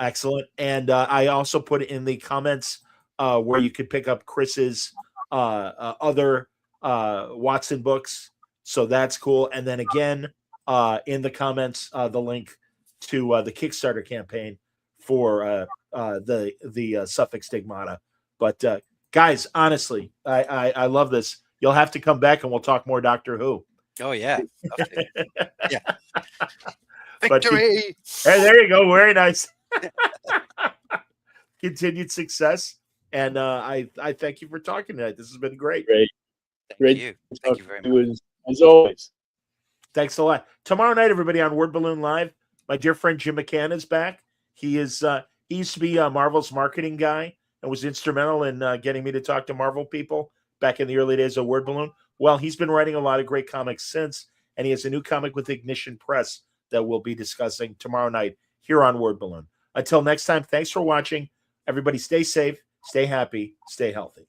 Excellent. And I also put in the comments where you could pick up Chris's other Watson books. So that's cool. And then again, in the comments, the link to the Kickstarter campaign for the Southwark Stigmata. But guys, honestly, I love this. You'll have to come back and we'll talk more Doctor Who. Oh, yeah. Yeah. Victory! There you go. Very nice. Continued success. And I thank you for talking tonight. This has been great. Thank you. Thank you very much. As always. Thanks a lot. Tomorrow night, everybody, on Word Balloon Live, my dear friend Jim McCann is back. He used to be Marvel's marketing guy and was instrumental in getting me to talk to Marvel people back in the early days of Word Balloon. Well, he's been writing a lot of great comics since, and he has a new comic with Ignition Press that we'll be discussing tomorrow night here on Word Balloon. Until next time, thanks for watching. Everybody stay safe, stay happy, stay healthy.